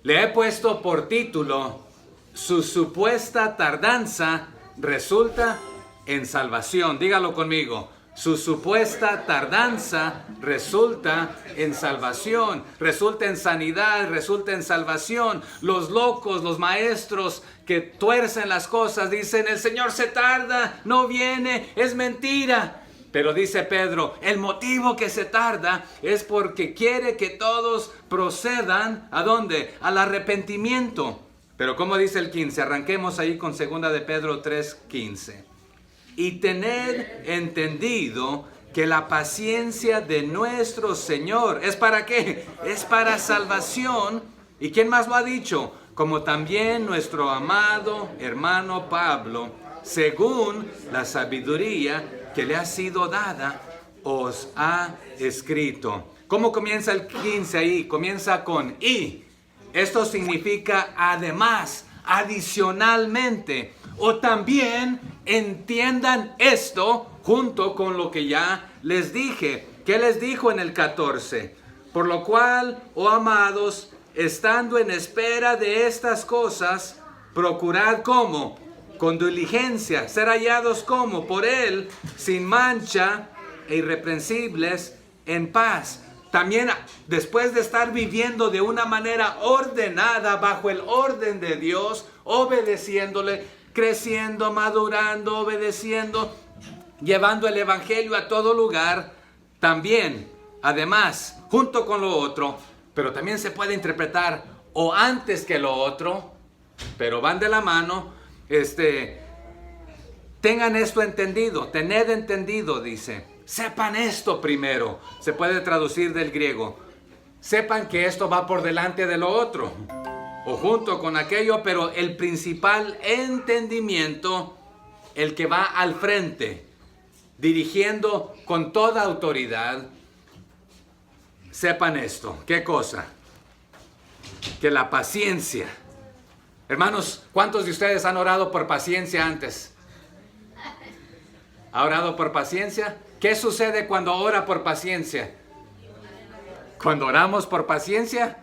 Le he puesto por título: su supuesta tardanza resulta en salvación. Dígalo conmigo. Su supuesta tardanza resulta en salvación, resulta en sanidad, resulta en salvación. Los locos, los maestros que tuercen las cosas dicen: el Señor se tarda, no viene, es mentira. Pero dice Pedro, el motivo que se tarda es porque quiere que todos procedan, ¿a dónde? Al arrepentimiento. Pero como dice el 15, arranquemos ahí con 2 de Pedro 3:15. Y tened entendido que la paciencia de nuestro Señor, ¿es para qué? Es para salvación. ¿Y quién más lo ha dicho? Como también nuestro amado hermano Pablo, según la sabiduría que le ha sido dada, os ha escrito. ¿Cómo comienza el 15 ahí? Comienza con y. Esto significa además, adicionalmente, o también entiendan esto junto con lo que ya les dije. ¿Qué les dijo en el 14? Por lo cual, oh amados, estando en espera de estas cosas, procurad ¿cómo? Con diligencia, ser hallados como por Él, sin mancha e irreprensibles, en paz. También después de estar viviendo de una manera ordenada, bajo el orden de Dios, obedeciéndole, creciendo, madurando, obedeciendo, llevando el evangelio a todo lugar, también, además, junto con lo otro, pero también se puede interpretar o antes que lo otro, pero van de la mano, tengan esto entendido, tened entendido, dice. Sepan esto primero, se puede traducir del griego. Sepan que esto va por delante de lo otro, o junto con aquello, pero el principal entendimiento, el que va al frente, dirigiendo con toda autoridad. Sepan esto, ¿qué cosa? Que la paciencia. Hermanos, ¿cuántos de ustedes han orado por paciencia antes? ¿Ha orado por paciencia? ¿Qué sucede cuando ora por paciencia? Cuando oramos por paciencia,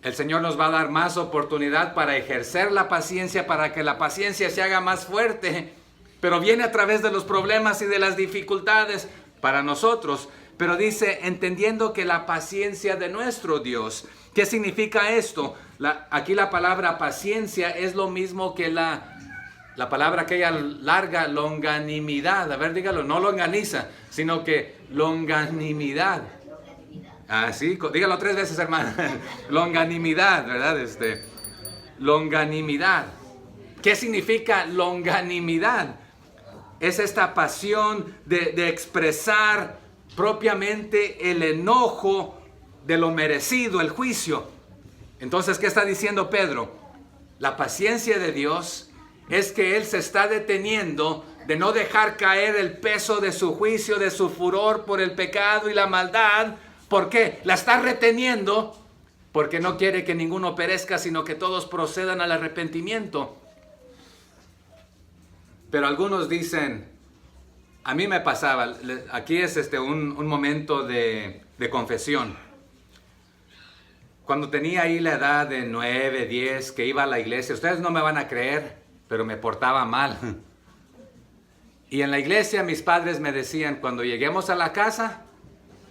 el Señor nos va a dar más oportunidad para ejercer la paciencia, para que la paciencia se haga más fuerte. Pero viene a través de los problemas y de las dificultades para nosotros. Pero dice, entendiendo que la paciencia de nuestro Dios. ¿Qué significa esto? Aquí la palabra paciencia es lo mismo que la palabra aquella larga, longanimidad. A ver, dígalo, no longaniza, sino que longanimidad. Así, dígalo 3 veces, hermano. Longanimidad, ¿verdad? Longanimidad. ¿Qué significa longanimidad? Es esta pasión de expresar propiamente el enojo de lo merecido, el juicio. Entonces, ¿qué está diciendo Pedro? La paciencia de Dios es que Él se está deteniendo de no dejar caer el peso de su juicio, de su furor por el pecado y la maldad. ¿Por qué? La está reteniendo porque no quiere que ninguno perezca, sino que todos procedan al arrepentimiento. Pero algunos dicen, a mí me pasaba, aquí es un momento de confesión. Cuando tenía ahí la edad de 9, 10, que iba a la iglesia, ustedes no me van a creer, pero me portaba mal. Y en la iglesia mis padres me decían, cuando lleguemos a la casa,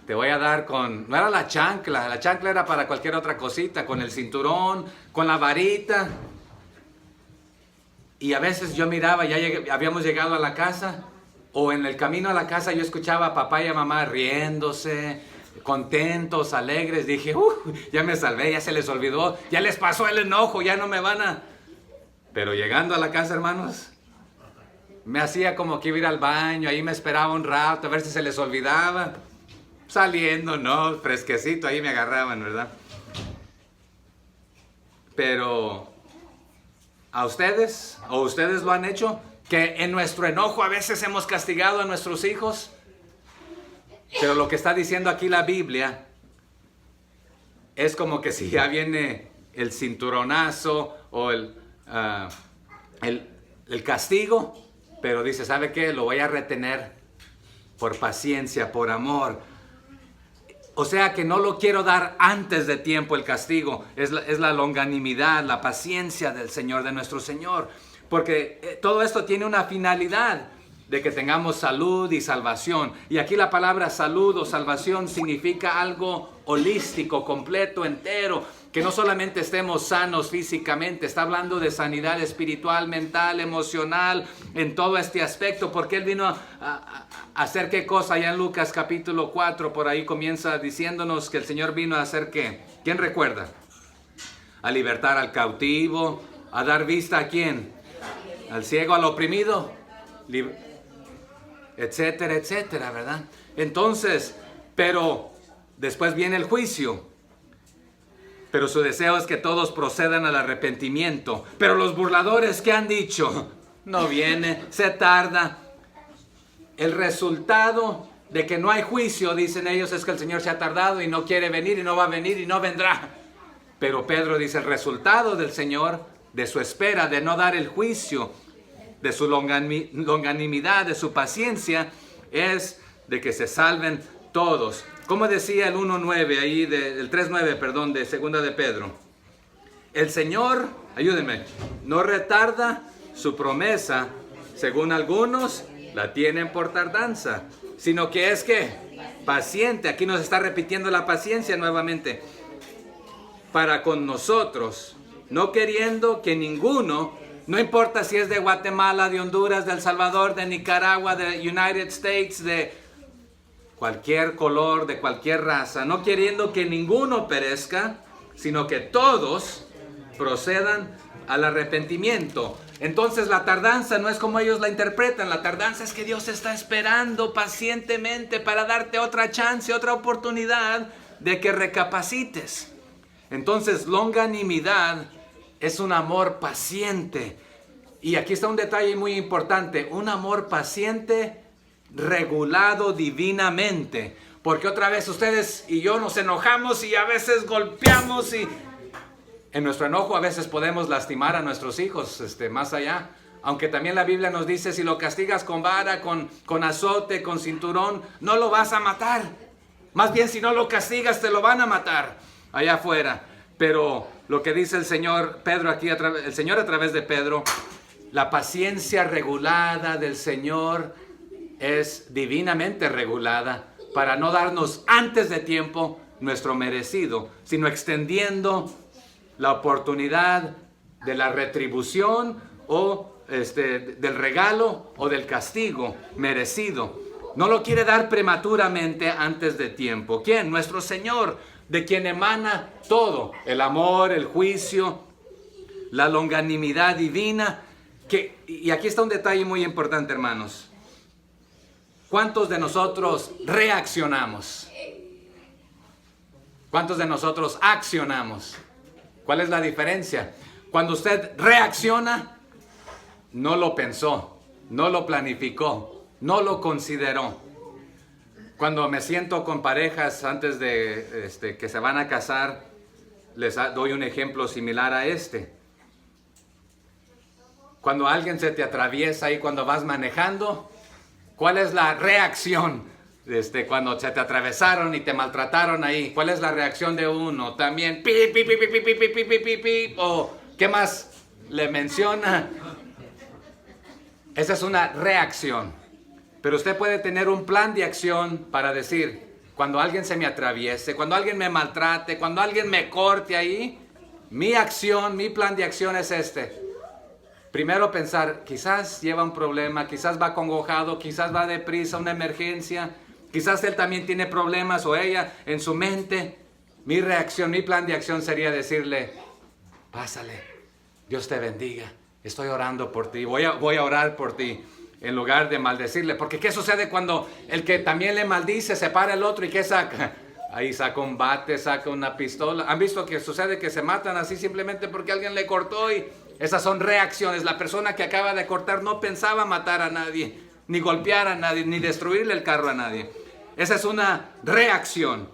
te voy a dar no era la chancla era para cualquier otra cosita, con el cinturón, con la varita. Y a veces yo miraba, habíamos llegado a la casa, o en el camino a la casa yo escuchaba a papá y a mamá riéndose, contentos, alegres. Dije, ya me salvé, ya se les olvidó, ya les pasó el enojo, ya no me van a... Pero llegando a la casa, hermanos, me hacía como que iba a ir al baño, ahí me esperaba un rato, a ver si se les olvidaba. Saliendo, no, fresquecito, ahí me agarraban, ¿verdad? Pero, ¿a ustedes? ¿O ustedes lo han hecho? Que en nuestro enojo a veces hemos castigado a nuestros hijos. Pero lo que está diciendo aquí la Biblia es como que si ya viene el cinturonazo o el castigo, pero dice, ¿sabe qué? Lo voy a retener por paciencia, por amor. O sea que no lo quiero dar antes de tiempo el castigo. Es la longanimidad, la paciencia del Señor, de nuestro Señor. Porque todo esto tiene una finalidad de que tengamos salud y salvación. Y aquí la palabra salud o salvación significa algo holístico, completo, entero. Que no solamente estemos sanos físicamente, está hablando de sanidad espiritual, mental, emocional, en todo este aspecto. Porque Él vino a hacer qué cosa. Allá en Lucas capítulo 4, por ahí comienza diciéndonos que el Señor vino a hacer qué. ¿Quién recuerda? A libertar al cautivo, a dar vista a quién, al ciego, al oprimido, etcétera, etcétera, ¿verdad? Entonces, pero después viene el juicio. Pero su deseo es que todos procedan al arrepentimiento. Pero los burladores, ¿qué han dicho? No viene, se tarda. El resultado de que no hay juicio, dicen ellos, es que el Señor se ha tardado y no quiere venir y no va a venir y no vendrá. Pero Pedro dice, el resultado del Señor, de su espera, de no dar el juicio, de su longanimidad, de su paciencia, es de que se salven todos. Como decía el 1.9 ahí, el 3.9, perdón, de segunda de Pedro. El Señor, ayúdenme, no retarda su promesa, según algunos la tienen por tardanza, sino que es que paciente, aquí nos está repitiendo la paciencia nuevamente, para con nosotros, no queriendo que ninguno, no importa si es de Guatemala, de Honduras, de El Salvador, de Nicaragua, de United States, de cualquier color, de cualquier raza, no queriendo que ninguno perezca, sino que todos procedan al arrepentimiento. Entonces la tardanza no es como ellos la interpretan. La tardanza es que Dios está esperando pacientemente para darte otra chance, otra oportunidad de que recapacites. Entonces longanimidad es un amor paciente. Y aquí está un detalle muy importante, un amor paciente regulado divinamente, porque otra vez ustedes y yo nos enojamos y a veces golpeamos y en nuestro enojo a veces podemos lastimar a nuestros hijos, más allá, aunque también la Biblia nos dice si lo castigas con vara, con azote, con cinturón, no lo vas a matar, más bien si no lo castigas te lo van a matar allá afuera. Pero lo que dice el Señor, Pedro aquí, el Señor a través de Pedro, la paciencia regulada del Señor es divinamente regulada para no darnos antes de tiempo nuestro merecido, sino extendiendo la oportunidad de la retribución o del regalo o del castigo merecido. No lo quiere dar prematuramente antes de tiempo. ¿Quién? Nuestro Señor, de quien emana todo, el amor, el juicio, la longanimidad divina. Y aquí está un detalle muy importante, hermanos. ¿Cuántos de nosotros reaccionamos? ¿Cuántos de nosotros accionamos? ¿Cuál es la diferencia? Cuando usted reacciona, no lo pensó, no lo planificó, no lo consideró. Cuando me siento con parejas antes de que se van a casar, les doy un ejemplo similar a este. Cuando alguien se te atraviesa ahí cuando vas manejando, ¿cuál es la reacción? Cuando se te atravesaron y te maltrataron ahí, ¿cuál es la reacción de uno? También, pi, pi, pi, pi, pi, pi, pi, pi, pi, pi, o ¿qué más le menciona? Esa es una reacción. Pero usted puede tener un plan de acción para decir, cuando alguien se me atraviese, cuando alguien me maltrate, cuando alguien me corte ahí, mi acción, mi plan de acción es Primero pensar, quizás lleva un problema, quizás va acongojado, quizás va deprisa, una emergencia, quizás él también tiene problemas o ella en su mente. Mi reacción, mi plan de acción sería decirle, pásale, Dios te bendiga, estoy orando por ti, voy a orar por ti, en lugar de maldecirle. Porque ¿qué sucede cuando el que también le maldice se para el otro y qué saca? Ahí saca un bate, saca una pistola. ¿Han visto que sucede que se matan así simplemente porque alguien le cortó? Y esas son reacciones. La persona que acaba de cortar no pensaba matar a nadie, ni golpear a nadie, ni destruirle el carro a nadie. Esa es una reacción.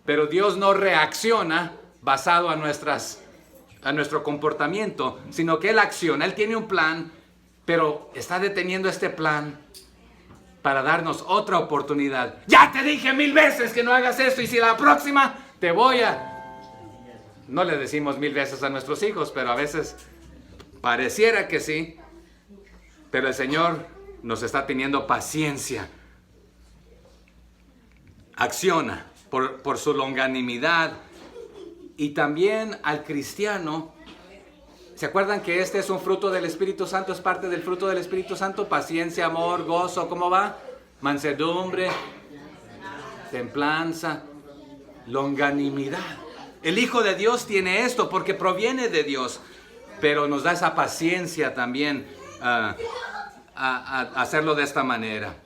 Pero Dios no reacciona basado a nuestro comportamiento, sino que Él acciona. Él tiene un plan, pero está deteniendo este plan para darnos otra oportunidad. Ya te dije 1000 veces que no hagas esto, y si la próxima te voy a... No le decimos 1000 veces a nuestros hijos, pero a veces pareciera que sí. Pero el Señor nos está teniendo paciencia. Acciona por su longanimidad. Y también al cristiano, ¿se acuerdan que este es un fruto del Espíritu Santo? Es parte del fruto del Espíritu Santo. Paciencia, amor, gozo, ¿cómo va? Mansedumbre, templanza, longanimidad. El Hijo de Dios tiene esto porque proviene de Dios, pero nos da esa paciencia también a hacerlo de esta manera.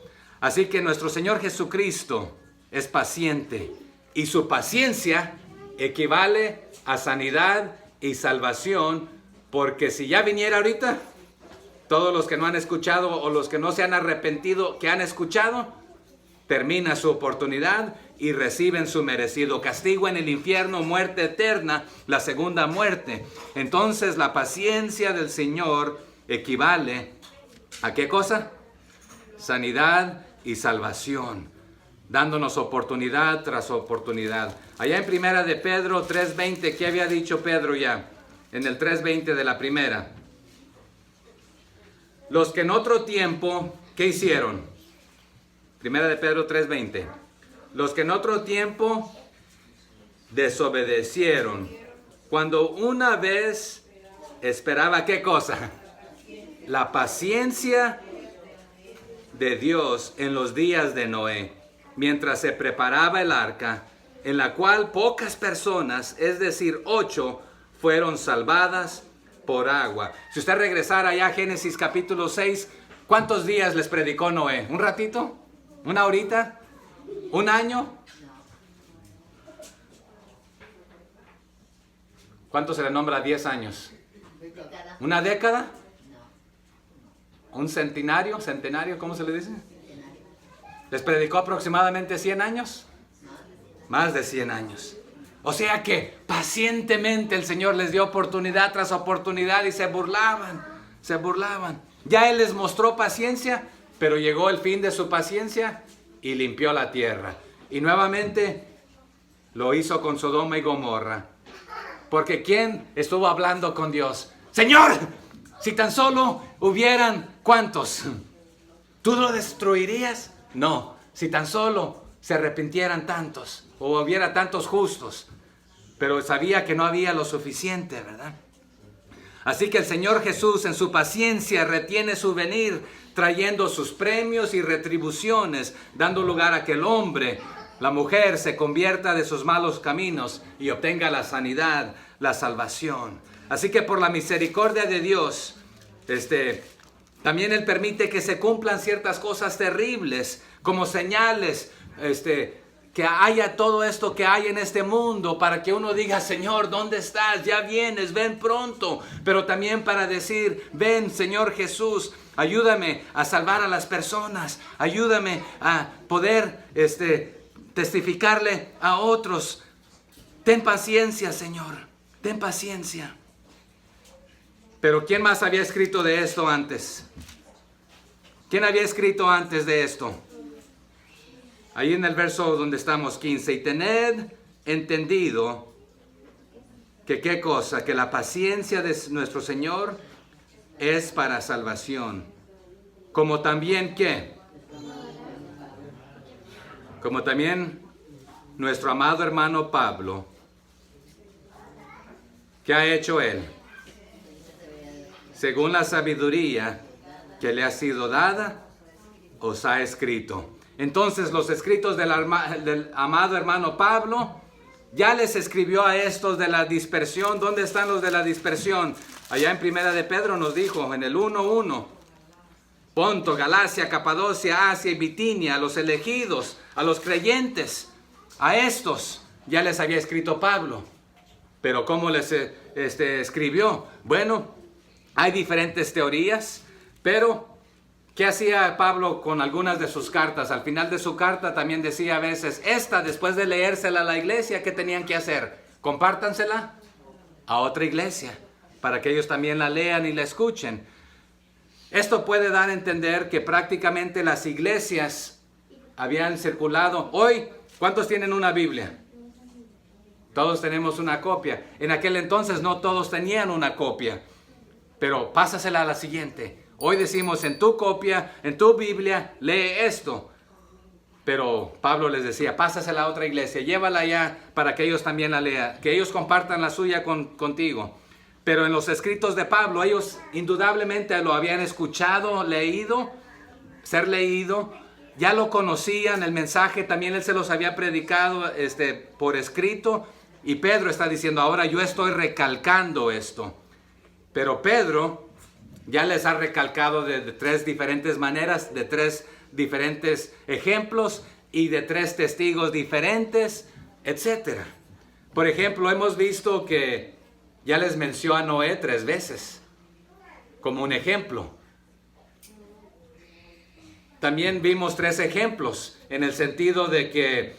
Así que nuestro Señor Jesucristo es paciente y su paciencia equivale a sanidad y salvación, porque si ya viniera ahorita, todos los que no han escuchado o los que no se han arrepentido, que han escuchado, termina su oportunidad y reciben su merecido castigo en el infierno, muerte eterna, la segunda muerte. Entonces la paciencia del Señor equivale ¿a qué cosa? Sanidad y salvación, dándonos oportunidad tras oportunidad. Allá en primera de Pedro 3:20, ¿qué había dicho Pedro ya? En el 3:20 de la primera. Los que en otro tiempo, ¿qué hicieron? Primera de Pedro 3:20. Los que en otro tiempo desobedecieron, cuando una vez esperaba, ¿qué cosa? La paciencia de Dios en los días de Noé, mientras se preparaba el arca, en la cual pocas personas, es decir, 8, fueron salvadas por agua. Si usted regresara allá a Génesis capítulo 6, ¿cuántos días les predicó Noé? ¿Un ratito? ¿Una horita? ¿Un año? ¿Cuánto se le nombra 10 años? ¿Una década? ¿Un centenario? ¿Centenario? ¿Cómo se le dice? ¿Les predicó aproximadamente 100 años? Más de 100 años. O sea que pacientemente el Señor les dio oportunidad tras oportunidad y se burlaban. Ya Él les mostró paciencia, pero llegó el fin de su paciencia y limpió la tierra. Y nuevamente lo hizo con Sodoma y Gomorra. Porque ¿quién estuvo hablando con Dios? Señor, si tan solo hubieran, ¿cuántos? ¿Tú lo destruirías? No, si tan solo se arrepintieran tantos, o hubiera tantos justos. Pero sabía que no había lo suficiente, ¿verdad? Así que el Señor Jesús en su paciencia retiene su venir, trayendo sus premios y retribuciones, dando lugar a que el hombre, la mujer, se convierta de sus malos caminos y obtenga la sanidad, la salvación. Así que por la misericordia de Dios, también Él permite que se cumplan ciertas cosas terribles, como señales, que haya todo esto que hay en este mundo, para que uno diga, Señor, ¿dónde estás? Ya vienes, ven pronto. Pero también para decir, ven, Señor Jesús, ayúdame a salvar a las personas, ayúdame a poder testificarle a otros. Ten paciencia, Señor, ten paciencia. Pero ¿quién más había escrito de esto antes? ¿Quién había escrito antes de esto? Ahí en el verso donde estamos, 15. Y tened entendido que ¿qué cosa? Que la paciencia de nuestro Señor es para salvación. Como también ¿qué? Como también nuestro amado hermano Pablo. ¿Qué ha hecho él? Según la sabiduría que le ha sido dada, os ha escrito. Entonces los escritos del amado hermano Pablo ya les escribió a estos de la dispersión. ¿Dónde están los de la dispersión? Allá en primera de Pedro nos dijo en el 1:1. Ponto, Galacia, Capadocia, Asia y Bitinia, a los elegidos, a los creyentes, a estos ya les había escrito Pablo. Pero ¿cómo les escribió? Bueno, hay diferentes teorías, pero ¿qué hacía Pablo con algunas de sus cartas? Al final de su carta también decía a veces, después de leérsela a la iglesia, ¿qué tenían que hacer? Compártansela a otra iglesia, para que ellos también la lean y la escuchen. Esto puede dar a entender que prácticamente las iglesias habían circulado. Hoy, ¿cuántos tienen una Biblia? Todos tenemos una copia. En aquel entonces no todos tenían una copia. Pero pásasela a la siguiente. Hoy decimos en tu copia, en tu Biblia, lee esto. Pero Pablo les decía, pásasela a otra iglesia, llévala allá para que ellos también la lean, que ellos compartan la suya contigo. Pero en los escritos de Pablo, ellos indudablemente lo habían escuchado, leído, ya lo conocían, el mensaje también él se los había predicado por escrito. Y Pedro está diciendo, ahora yo estoy recalcando esto. Pero Pedro ya les ha recalcado de tres diferentes maneras, de tres diferentes ejemplos y de tres testigos diferentes, etc. Por ejemplo, hemos visto que ya les mencionó a Noé 3 veces como un ejemplo. También vimos 3 ejemplos en el sentido de que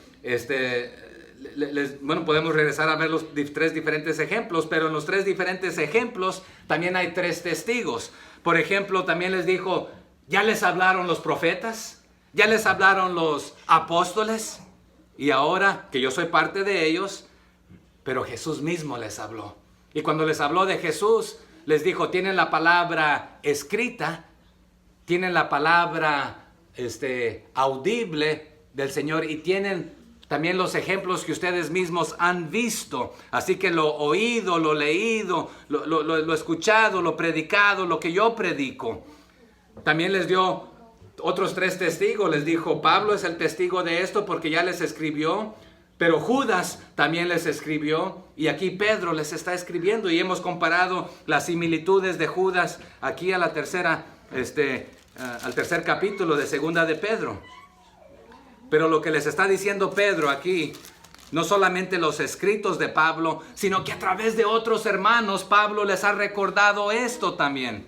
podemos regresar a ver los 3 diferentes ejemplos, pero en los 3 diferentes ejemplos también hay 3 testigos. Por ejemplo, también les dijo, ya les hablaron los profetas, ya les hablaron los apóstoles, y ahora que yo soy parte de ellos, pero Jesús mismo les habló. Y cuando les habló de Jesús, les dijo, tienen la palabra escrita, tienen la palabra audible del Señor, y tienen también los ejemplos que ustedes mismos han visto. Así que lo oído, lo leído, lo escuchado, lo predicado, lo que yo predico. También les dio otros 3 testigos. Les dijo, Pablo es el testigo de esto porque ya les escribió. Pero Judas también les escribió. Y aquí Pedro les está escribiendo. Y hemos comparado las similitudes de Judas aquí a la al tercer capítulo de Segunda de Pedro. Pero lo que les está diciendo Pedro aquí, no solamente los escritos de Pablo, sino que a través de otros hermanos, Pablo les ha recordado esto también.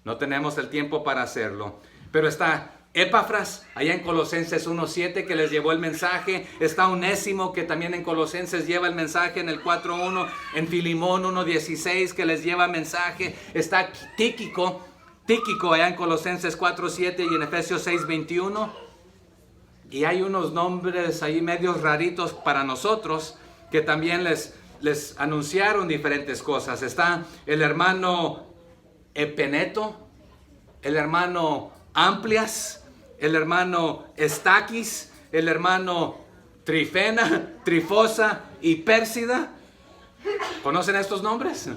No tenemos el tiempo para hacerlo. Pero está Epafras, allá en Colosenses 1:7, que les llevó el mensaje. Está Onésimo, que también en Colosenses lleva el mensaje en el 4:1. En Filimón 1:16, que les lleva mensaje. Está Tíquico allá en Colosenses 4:7 y en Efesios 6:21. Y hay unos nombres ahí medios raritos para nosotros que también les anunciaron diferentes cosas. Está el hermano Epeneto, el hermano Amplias, el hermano Estaquis, el hermano Trifena, Trifosa y Pérsida. ¿Conocen estos nombres?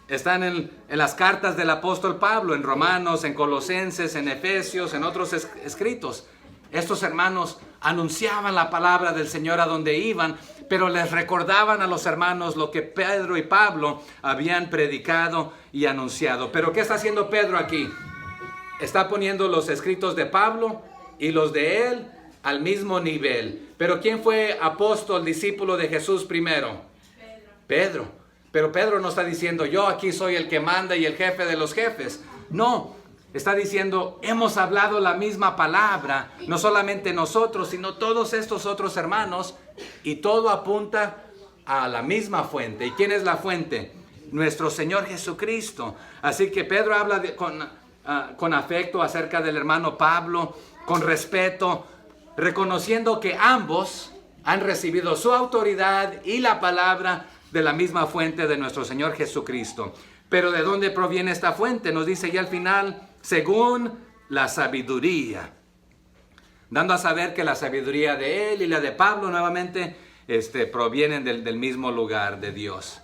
Están en las cartas del apóstol Pablo, en Romanos, en Colosenses, en Efesios, en otros escritos. Estos hermanos anunciaban la palabra del Señor a donde iban, pero les recordaban a los hermanos lo que Pedro y Pablo habían predicado y anunciado. Pero ¿qué está haciendo Pedro aquí? Está poniendo los escritos de Pablo y los de él al mismo nivel. Pero ¿quién fue apóstol, discípulo de Jesús primero? Pedro. Pero Pedro no está diciendo, yo aquí soy el que manda y el jefe de los jefes. No. Está diciendo, hemos hablado la misma palabra, no solamente nosotros, sino todos estos otros hermanos, y todo apunta a la misma fuente. ¿Y quién es la fuente? Nuestro Señor Jesucristo. Así que Pedro habla con afecto acerca del hermano Pablo, con respeto, reconociendo que ambos han recibido su autoridad y la palabra de la misma fuente de nuestro Señor Jesucristo. Pero ¿de dónde proviene esta fuente? Nos dice ya al final, según la sabiduría. Dando a saber que la sabiduría de él y la de Pablo nuevamente provienen del mismo lugar de Dios.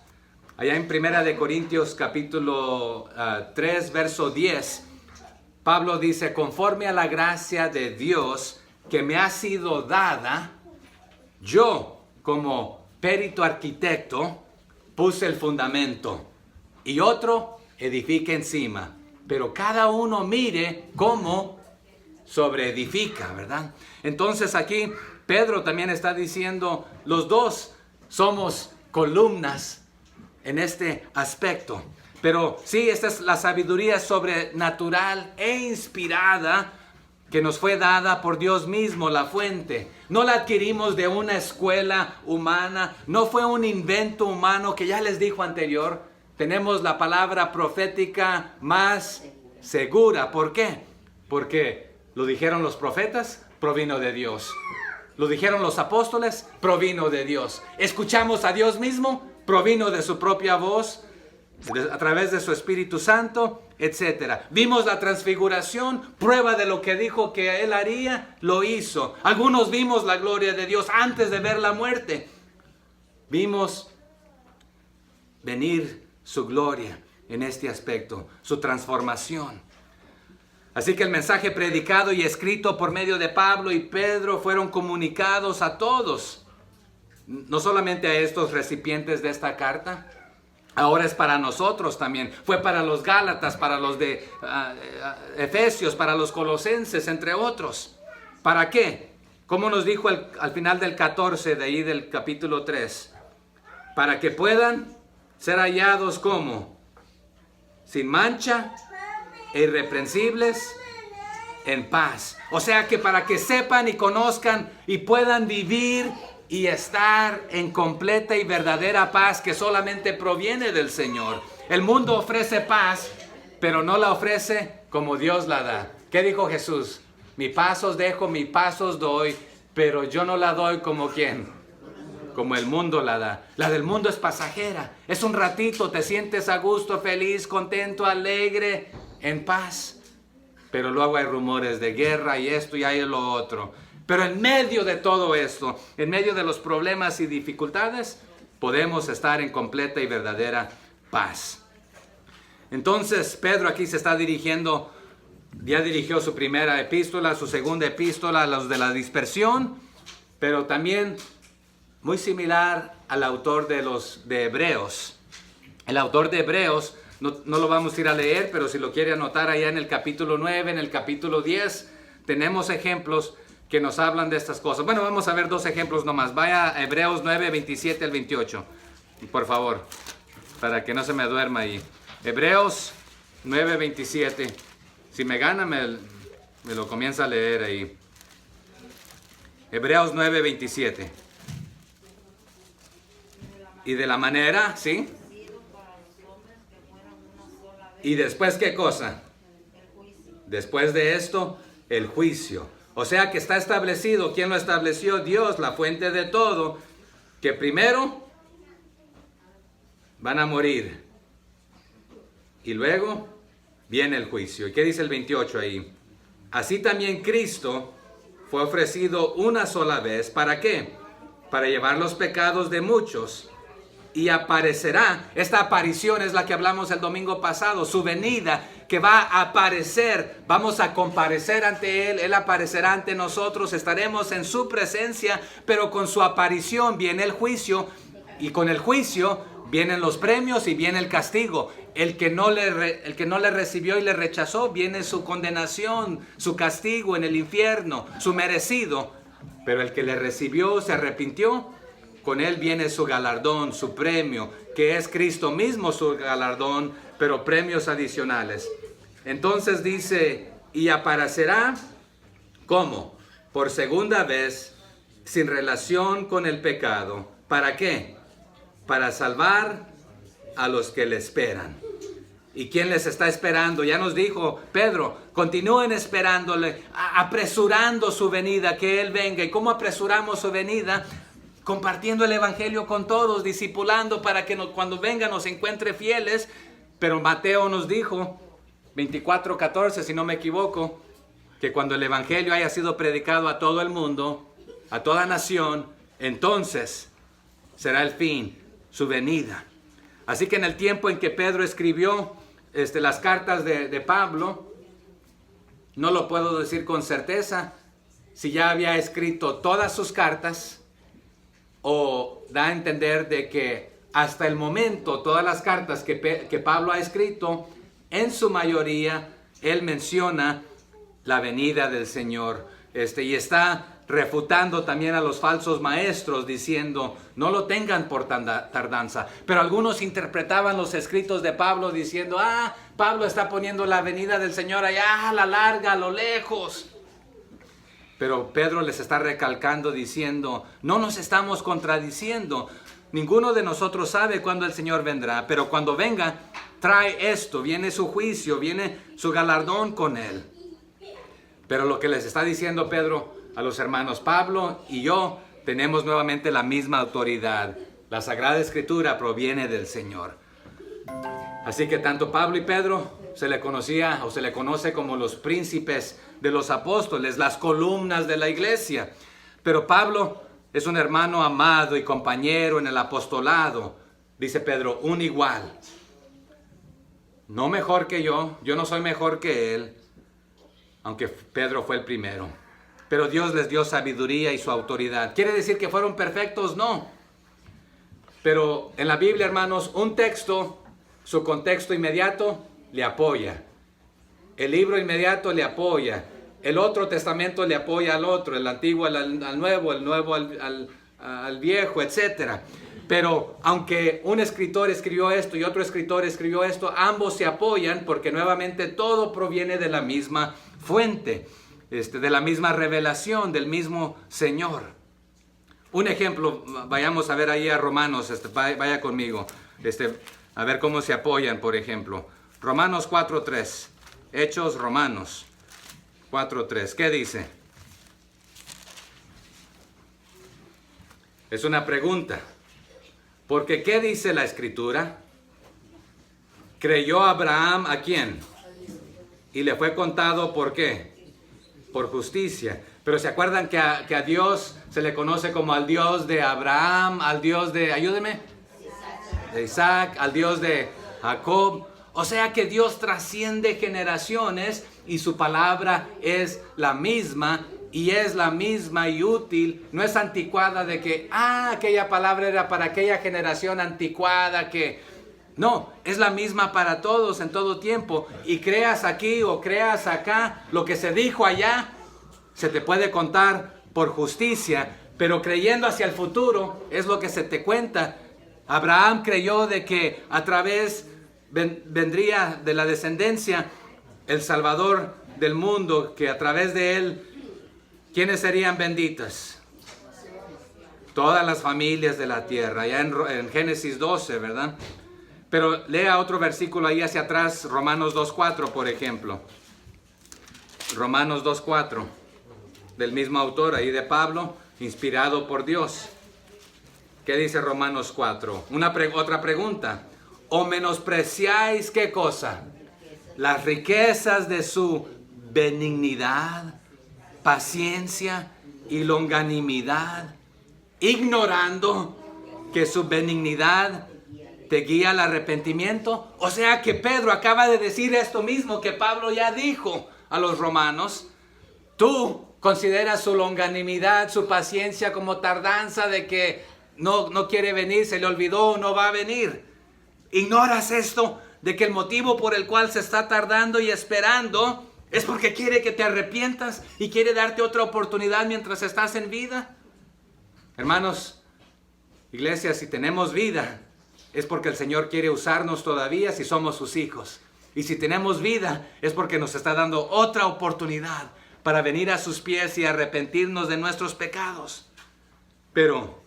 Allá en 1 Corintios capítulo 3, verso 10, Pablo dice, conforme a la gracia de Dios que me ha sido dada, yo como perito arquitecto puse el fundamento y otro edifica encima. Pero cada uno mire cómo sobreedifica, ¿verdad? Entonces aquí Pedro también está diciendo, los dos somos columnas en este aspecto. Pero sí, esta es la sabiduría sobrenatural e inspirada que nos fue dada por Dios mismo, la fuente. No la adquirimos de una escuela humana, no fue un invento humano que ya les dijo anterior. Tenemos la palabra profética más segura. ¿Por qué? Porque lo dijeron los profetas, provino de Dios. Lo dijeron los apóstoles, provino de Dios. Escuchamos a Dios mismo, provino de su propia voz, a través de su Espíritu Santo, etc. Vimos la transfiguración, prueba de lo que dijo que Él haría, lo hizo. Algunos vimos la gloria de Dios antes de ver la muerte. Vimos venir su gloria en este aspecto, su transformación. Así que el mensaje predicado y escrito por medio de Pablo y Pedro fueron comunicados a todos. No solamente a estos recipientes de esta carta, ahora es para nosotros también. Fue para los Gálatas, para los de Efesios, para los Colosenses, entre otros. ¿Para qué? Como nos dijo al final del 14, de ahí del capítulo 3. Para que puedan ser hallados como sin mancha e irreprensibles en paz. O sea que para que sepan y conozcan y puedan vivir y estar en completa y verdadera paz que solamente proviene del Señor. El mundo ofrece paz, pero no la ofrece como Dios la da. ¿Qué dijo Jesús? Mi paz os dejo, mi paz os doy, pero yo no la doy como ¿quién? Como el mundo la da. La del mundo es pasajera. Es un ratito, te sientes a gusto, feliz, contento, alegre, en paz. Pero luego hay rumores de guerra y esto y hay lo otro. Pero en medio de todo esto, en medio de los problemas y dificultades, podemos estar en completa y verdadera paz. Entonces, Pedro aquí se está dirigiendo, ya dirigió su primera epístola, su segunda epístola, a los de la dispersión, pero también muy similar al autor de Hebreos. El autor de Hebreos, no lo vamos a ir a leer, pero si lo quiere anotar allá en el capítulo 9, en el capítulo 10, tenemos ejemplos que nos hablan de estas cosas. Bueno, vamos a ver dos ejemplos nomás. Vaya a Hebreos 9, 27 al 28, por favor, para que no se me duerma ahí. Hebreos 9, 27. Si me gana, me lo comienza a leer ahí. Hebreos 9, 27. Y de la manera, ¿sí? Y después, ¿qué cosa? Después de esto, el juicio. O sea que está establecido. ¿Quién lo estableció? Dios, la fuente de todo. Que primero van a morir. Y luego viene el juicio. ¿Y qué dice el 28 ahí? Así también Cristo fue ofrecido una sola vez. ¿Para qué? Para llevar los pecados de muchos. Y aparecerá, esta aparición es la que hablamos el domingo pasado, su venida, que va a aparecer, vamos a comparecer ante Él, Él aparecerá ante nosotros, estaremos en su presencia, pero con su aparición viene el juicio, y con el juicio vienen los premios y viene el castigo. El que no le recibió y le rechazó, viene su condenación, su castigo en el infierno, su merecido, pero el que le recibió, se arrepintió, con Él viene su galardón, su premio, que es Cristo mismo su galardón, pero premios adicionales. Entonces dice, y aparecerá, ¿cómo? Por segunda vez, sin relación con el pecado. ¿Para qué? Para salvar a los que le esperan. ¿Y quién les está esperando? Ya nos dijo Pedro, continúen esperándole, apresurando su venida, que Él venga. ¿Y cómo apresuramos su venida? Compartiendo el evangelio con todos, discipulando para que cuando venga nos encuentre fieles. Pero Mateo nos dijo, 24:14, si no me equivoco, que cuando el evangelio haya sido predicado a todo el mundo, a toda nación, entonces será el fin, su venida. Así que en el tiempo en que Pedro escribió las cartas de Pablo, no lo puedo decir con certeza si ya había escrito todas sus cartas, o da a entender de que hasta el momento todas las cartas que Pablo ha escrito, en su mayoría, él menciona la venida del Señor. Y está refutando también a los falsos maestros, diciendo, no lo tengan por tardanza. Pero algunos interpretaban los escritos de Pablo diciendo, Pablo está poniendo la venida del Señor allá a la larga, a lo lejos. Pero Pedro les está recalcando diciendo, no nos estamos contradiciendo. Ninguno de nosotros sabe cuándo el Señor vendrá, pero cuando venga, trae esto, viene su juicio, viene su galardón con él. Pero lo que les está diciendo Pedro a los hermanos, Pablo y yo tenemos nuevamente la misma autoridad. La Sagrada Escritura proviene del Señor. Así que tanto Pablo y Pedro se le conocía o se le conoce como los príncipes de los apóstoles, las columnas de la iglesia. Pero Pablo es un hermano amado y compañero en el apostolado. Dice Pedro, un igual. No mejor que yo no soy mejor que él, aunque Pedro fue el primero. Pero Dios les dio sabiduría y su autoridad. ¿Quiere decir que fueron perfectos? No. Pero en la Biblia, hermanos, un texto, su contexto inmediato le apoya. El libro inmediato le apoya. El otro testamento le apoya al otro. El antiguo al nuevo, el nuevo al viejo, etc. Pero aunque un escritor escribió esto y otro escritor escribió esto, ambos se apoyan porque nuevamente todo proviene de la misma fuente, de la misma revelación, del mismo Señor. Un ejemplo, vayamos a ver ahí a Romanos, vaya conmigo, a ver cómo se apoyan, por ejemplo. Romanos 4:3, Hechos Romanos 4:3, ¿qué dice? Es una pregunta, porque ¿qué dice la Escritura? Creyó Abraham ¿a quién? Y le fue contado, ¿por qué? Por justicia. Pero ¿se acuerdan que a Dios se le conoce como al Dios de Abraham, al Dios de, ayúdeme, de Isaac, al Dios de Jacob? O sea que Dios trasciende generaciones y su palabra es la misma y es la misma y útil. No es anticuada de que, aquella palabra era para aquella generación anticuada que... No, es la misma para todos en todo tiempo. Y creas aquí o creas acá, lo que se dijo allá, se te puede contar por justicia. Pero creyendo hacia el futuro, es lo que se te cuenta. Abraham creyó de que a través vendría de la descendencia el Salvador del mundo, que a través de él, ¿quiénes serían benditas? Todas las familias de la tierra, ya en Génesis 12, ¿verdad? Pero lea otro versículo ahí hacia atrás, Romanos 2:4, por ejemplo. Romanos 2:4, del mismo autor, ahí de Pablo, inspirado por Dios. ¿Qué dice Romanos 4? Otra pregunta. ¿O menospreciáis qué cosa? Las riquezas de su benignidad, paciencia y longanimidad, ignorando que su benignidad te guía al arrepentimiento. O sea que Pedro acaba de decir esto mismo que Pablo ya dijo a los romanos. Tú consideras su longanimidad, su paciencia como tardanza de que no quiere venir, se le olvidó, no va a venir. Ignoras esto, de que el motivo por el cual se está tardando y esperando es porque quiere que te arrepientas y quiere darte otra oportunidad mientras estás en vida. Hermanos, iglesia, si tenemos vida, es porque el Señor quiere usarnos todavía si somos sus hijos. Y si tenemos vida, es porque nos está dando otra oportunidad para venir a sus pies y arrepentirnos de nuestros pecados. Pero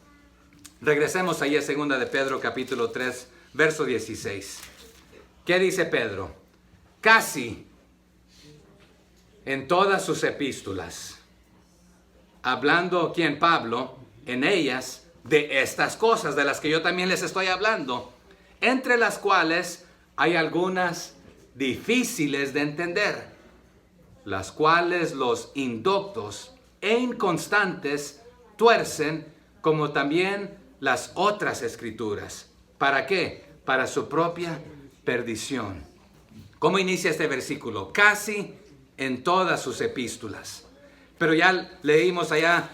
regresemos ahí a 2 de Pedro capítulo 3, verso 16. ¿Qué dice Pedro? Casi en todas sus epístolas, hablando, ¿quién? Pablo, en ellas, de estas cosas de las que yo también les estoy hablando, entre las cuales hay algunas difíciles de entender, las cuales los indoctos e inconstantes tuercen, como también las otras escrituras. ¿Para qué? Para su propia perdición. ¿Cómo inicia este versículo? Casi en todas sus epístolas. Pero ya leímos allá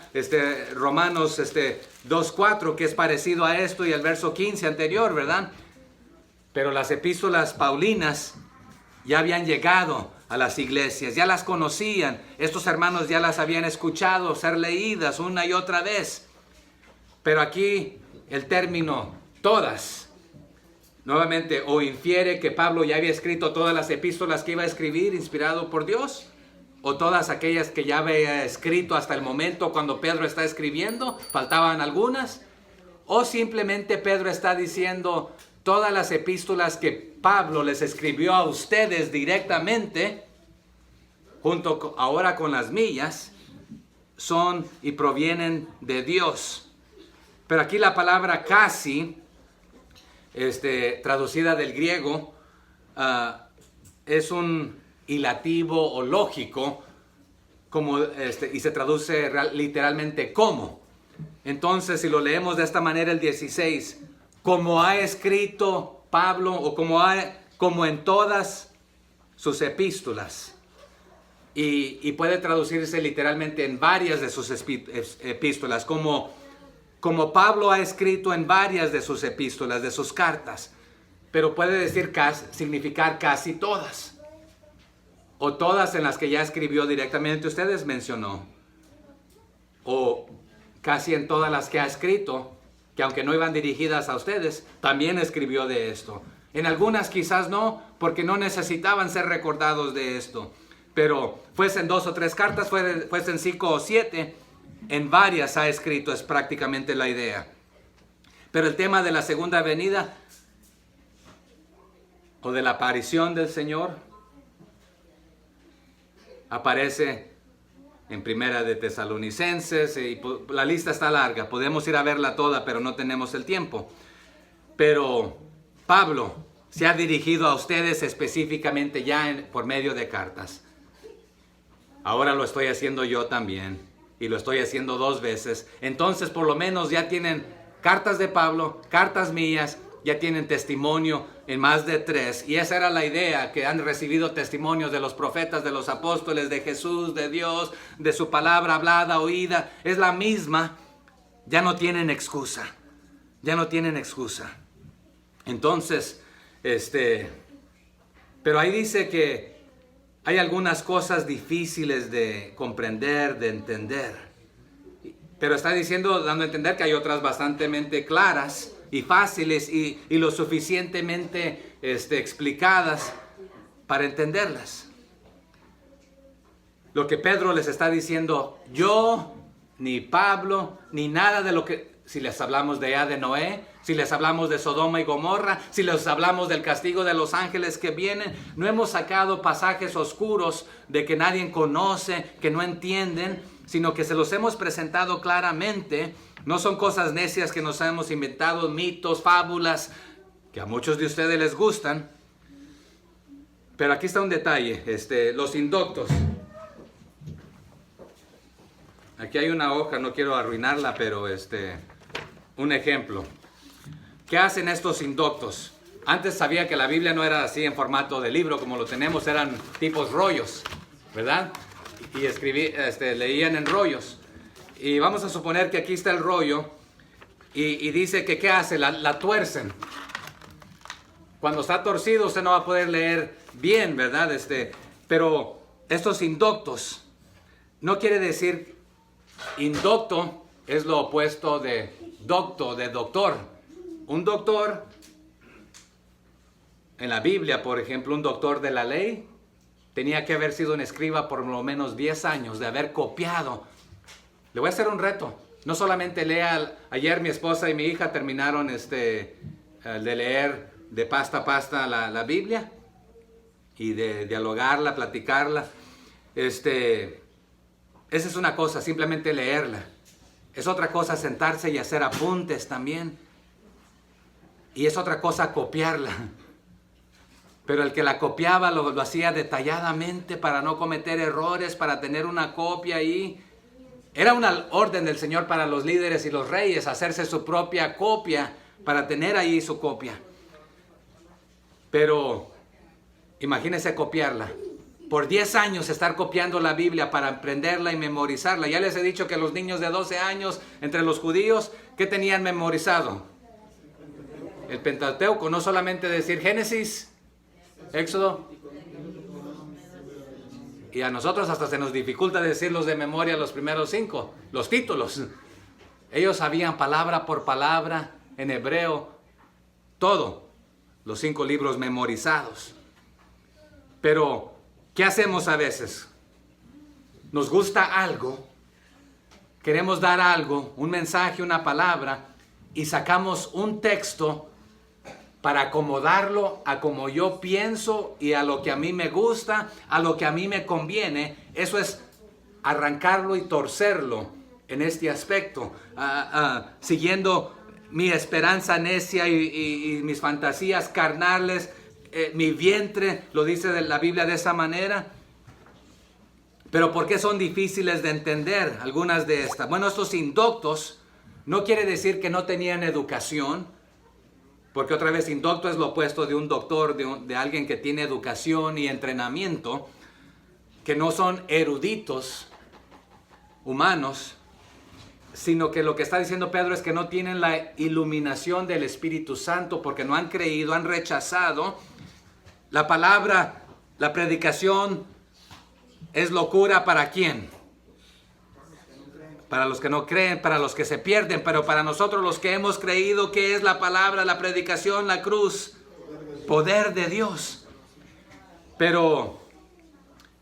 Romanos 2:4, que es parecido a esto, y el verso 15 anterior, ¿verdad? Pero las epístolas paulinas ya habían llegado a las iglesias, ya las conocían. Estos hermanos ya las habían escuchado ser leídas una y otra vez. Pero aquí el término todas, nuevamente, o infiere que Pablo ya había escrito todas las epístolas que iba a escribir inspirado por Dios, o todas aquellas que ya había escrito hasta el momento cuando Pedro está escribiendo, faltaban algunas, o simplemente Pedro está diciendo todas las epístolas que Pablo les escribió a ustedes directamente, ahora con las mías, son y provienen de Dios. Pero aquí la palabra casi, traducida del griego, es un hilativo o lógico, como, y se traduce literalmente como. Entonces, si lo leemos de esta manera, el 16, como ha escrito Pablo, o como en todas sus epístolas. Y puede traducirse literalmente en varias de sus epístolas, como Pablo ha escrito en varias de sus epístolas, de sus cartas. Pero puede significar casi todas. O todas en las que ya escribió directamente ustedes mencionó. O casi en todas las que ha escrito, que aunque no iban dirigidas a ustedes, también escribió de esto. En algunas quizás no, porque no necesitaban ser recordados de esto. Pero fuesen 2 o 3 cartas, fuesen 5 o 7, en varias ha escrito, es prácticamente la idea. Pero el tema de la segunda venida, o de la aparición del Señor, aparece en Primera de Tesalonicenses, y la lista está larga, podemos ir a verla toda, pero no tenemos el tiempo. Pero Pablo se ha dirigido a ustedes específicamente ya por medio de cartas. Ahora lo estoy haciendo yo también, y lo estoy haciendo 2 veces. Entonces, por lo menos ya tienen cartas de Pablo, cartas mías, ya tienen testimonio en más de 3. Y esa era la idea, que han recibido testimonios de los profetas, de los apóstoles, de Jesús, de Dios, de su palabra hablada, oída. Es la misma. Ya no tienen excusa. Ya no tienen excusa. Entonces, pero ahí dice que hay algunas cosas difíciles de comprender, de entender. Pero está dando a entender que hay otras bastante claras y fáciles y lo suficientemente explicadas para entenderlas. Lo que Pedro les está diciendo, yo, ni Pablo, ni nada de lo que, si les hablamos de Noé, si les hablamos de Sodoma y Gomorra, si les hablamos del castigo de los ángeles que vienen, no hemos sacado pasajes oscuros de que nadie conoce, que no entienden, sino que se los hemos presentado claramente. No son cosas necias que nos hemos inventado, mitos, fábulas, que a muchos de ustedes les gustan. Pero aquí está un detalle, los inductos. Aquí hay una hoja, no quiero arruinarla, pero un ejemplo. ¿Qué hacen estos inductos? Antes sabía que la Biblia no era así en formato de libro como lo tenemos, eran tipos rollos, ¿verdad? Y leían en rollos. Y vamos a suponer que aquí está el rollo y dice que ¿qué hace? La tuercen. Cuando está torcido usted no va a poder leer bien, ¿verdad? Pero estos inductos, no quiere decir, inducto es lo opuesto de docto, de doctor. Un doctor, en la Biblia, por ejemplo, un doctor de la ley, tenía que haber sido un escriba por lo menos 10 años, de haber copiado. Le voy a hacer un reto. No solamente lea, ayer mi esposa y mi hija terminaron de leer de pasta a pasta la Biblia y de dialogarla, platicarla. Esa es una cosa, simplemente leerla. Es otra cosa sentarse y hacer apuntes también. Y es otra cosa copiarla. Pero el que la copiaba lo hacía detalladamente para no cometer errores, para tener una copia ahí. Era una orden del Señor para los líderes y los reyes, hacerse su propia copia, para tener ahí su copia. Pero imagínense copiarla. Por 10 años estar copiando la Biblia para aprenderla y memorizarla. Ya les he dicho que los niños de 12 años, entre los judíos, ¿qué tenían memorizado? El Pentateuco, no solamente decir Génesis, Éxodo. Y a nosotros hasta se nos dificulta decirlos de memoria los primeros 5, los títulos. Ellos sabían palabra por palabra en hebreo, todo, los 5 libros memorizados. Pero, ¿qué hacemos a veces? Nos gusta algo, queremos dar algo, un mensaje, una palabra, y sacamos un texto para acomodarlo a como yo pienso y a lo que a mí me gusta, a lo que a mí me conviene. Eso es arrancarlo y torcerlo en este aspecto, siguiendo mi esperanza necia y mis fantasías carnales, mi vientre, lo dice la Biblia de esa manera. Pero ¿por qué son difíciles de entender algunas de estas? Bueno, estos indoctos no quiere decir que no tenían educación, porque otra vez indocto es lo opuesto de un doctor, de alguien que tiene educación y entrenamiento, que no son eruditos humanos, sino que lo que está diciendo Pedro es que no tienen la iluminación del Espíritu Santo porque no han creído, han rechazado. La palabra, la predicación es locura ¿para quién? Para los que no creen, para los que se pierden, pero para nosotros los que hemos creído, ¿qué es la palabra, la predicación, la cruz? Poder de Dios. Pero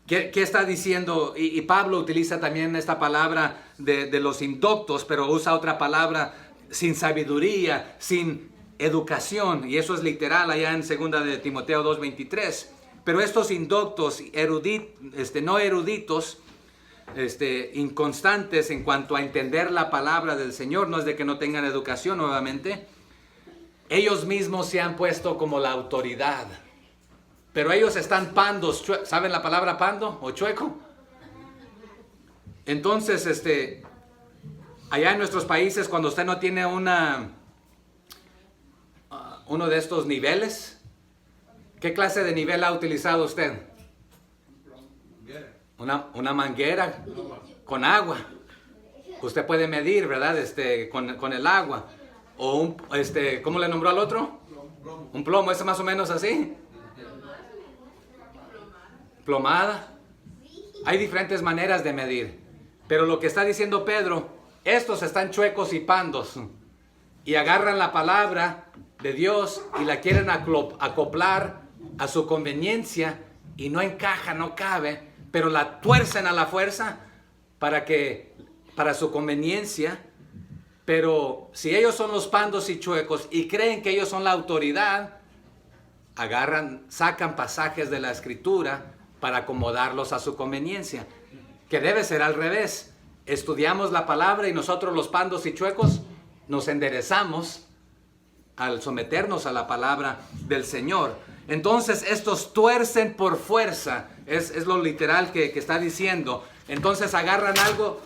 ¿qué está diciendo? Y Pablo utiliza también esta palabra de los indoctos, pero usa otra palabra sin sabiduría, sin educación. Y eso es literal allá en 2 de Timoteo 2:23. Pero estos indoctos, no eruditos, inconstantes en cuanto a entender la palabra del Señor, no es de que no tengan educación nuevamente, ellos mismos se han puesto como la autoridad. Pero ellos están pandos, ¿saben la palabra pando o chueco? Entonces, allá en nuestros países, cuando usted no tiene uno de estos niveles, ¿qué clase de nivel ha utilizado usted? Una manguera con agua. Usted puede medir, ¿verdad? Con el agua. O ¿cómo le nombró al otro? Un plomo, ¿es más o menos así? Plomada. Hay diferentes maneras de medir. Pero lo que está diciendo Pedro, estos están chuecos y pandos. Y agarran la palabra de Dios y la quieren acoplar a su conveniencia y no encaja, no cabe, pero la tuercen a la fuerza para su conveniencia. Pero si ellos son los pandos y chuecos y creen que ellos son la autoridad, sacan pasajes de la Escritura para acomodarlos a su conveniencia, que debe ser al revés. Estudiamos la palabra y nosotros los pandos y chuecos nos enderezamos al someternos a la palabra del Señor. Entonces estos tuercen por fuerza, es lo literal que está diciendo. Entonces agarran algo,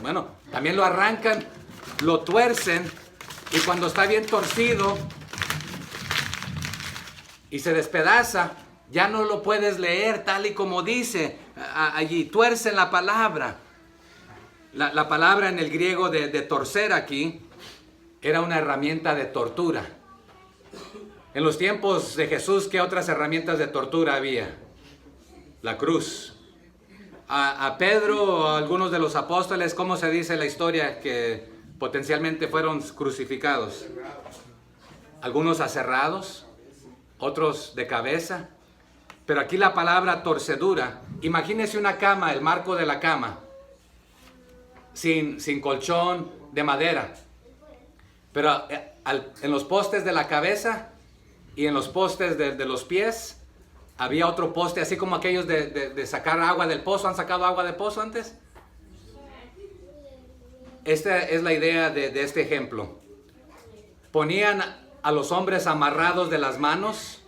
bueno, también lo arrancan, lo tuercen, y cuando está bien torcido y se despedaza, ya no lo puedes leer tal y como dice allí. Tuercen la palabra. La palabra en el griego de torcer aquí era una herramienta de tortura. En los tiempos de Jesús, ¿qué otras herramientas de tortura había? La cruz. A Pedro o a algunos de los apóstoles, ¿cómo se dice la historia que potencialmente fueron crucificados? Algunos aserrados, otros de cabeza. Pero aquí la palabra torcedura, imagínese una cama, el marco de la cama, sin colchón de madera. Pero en los postes de la cabeza y en los postes de los pies había otro poste, así como aquellos de sacar agua del pozo. ¿Han sacado agua del pozo antes? Esta es la idea de este ejemplo. Ponían a los hombres amarrados de las manos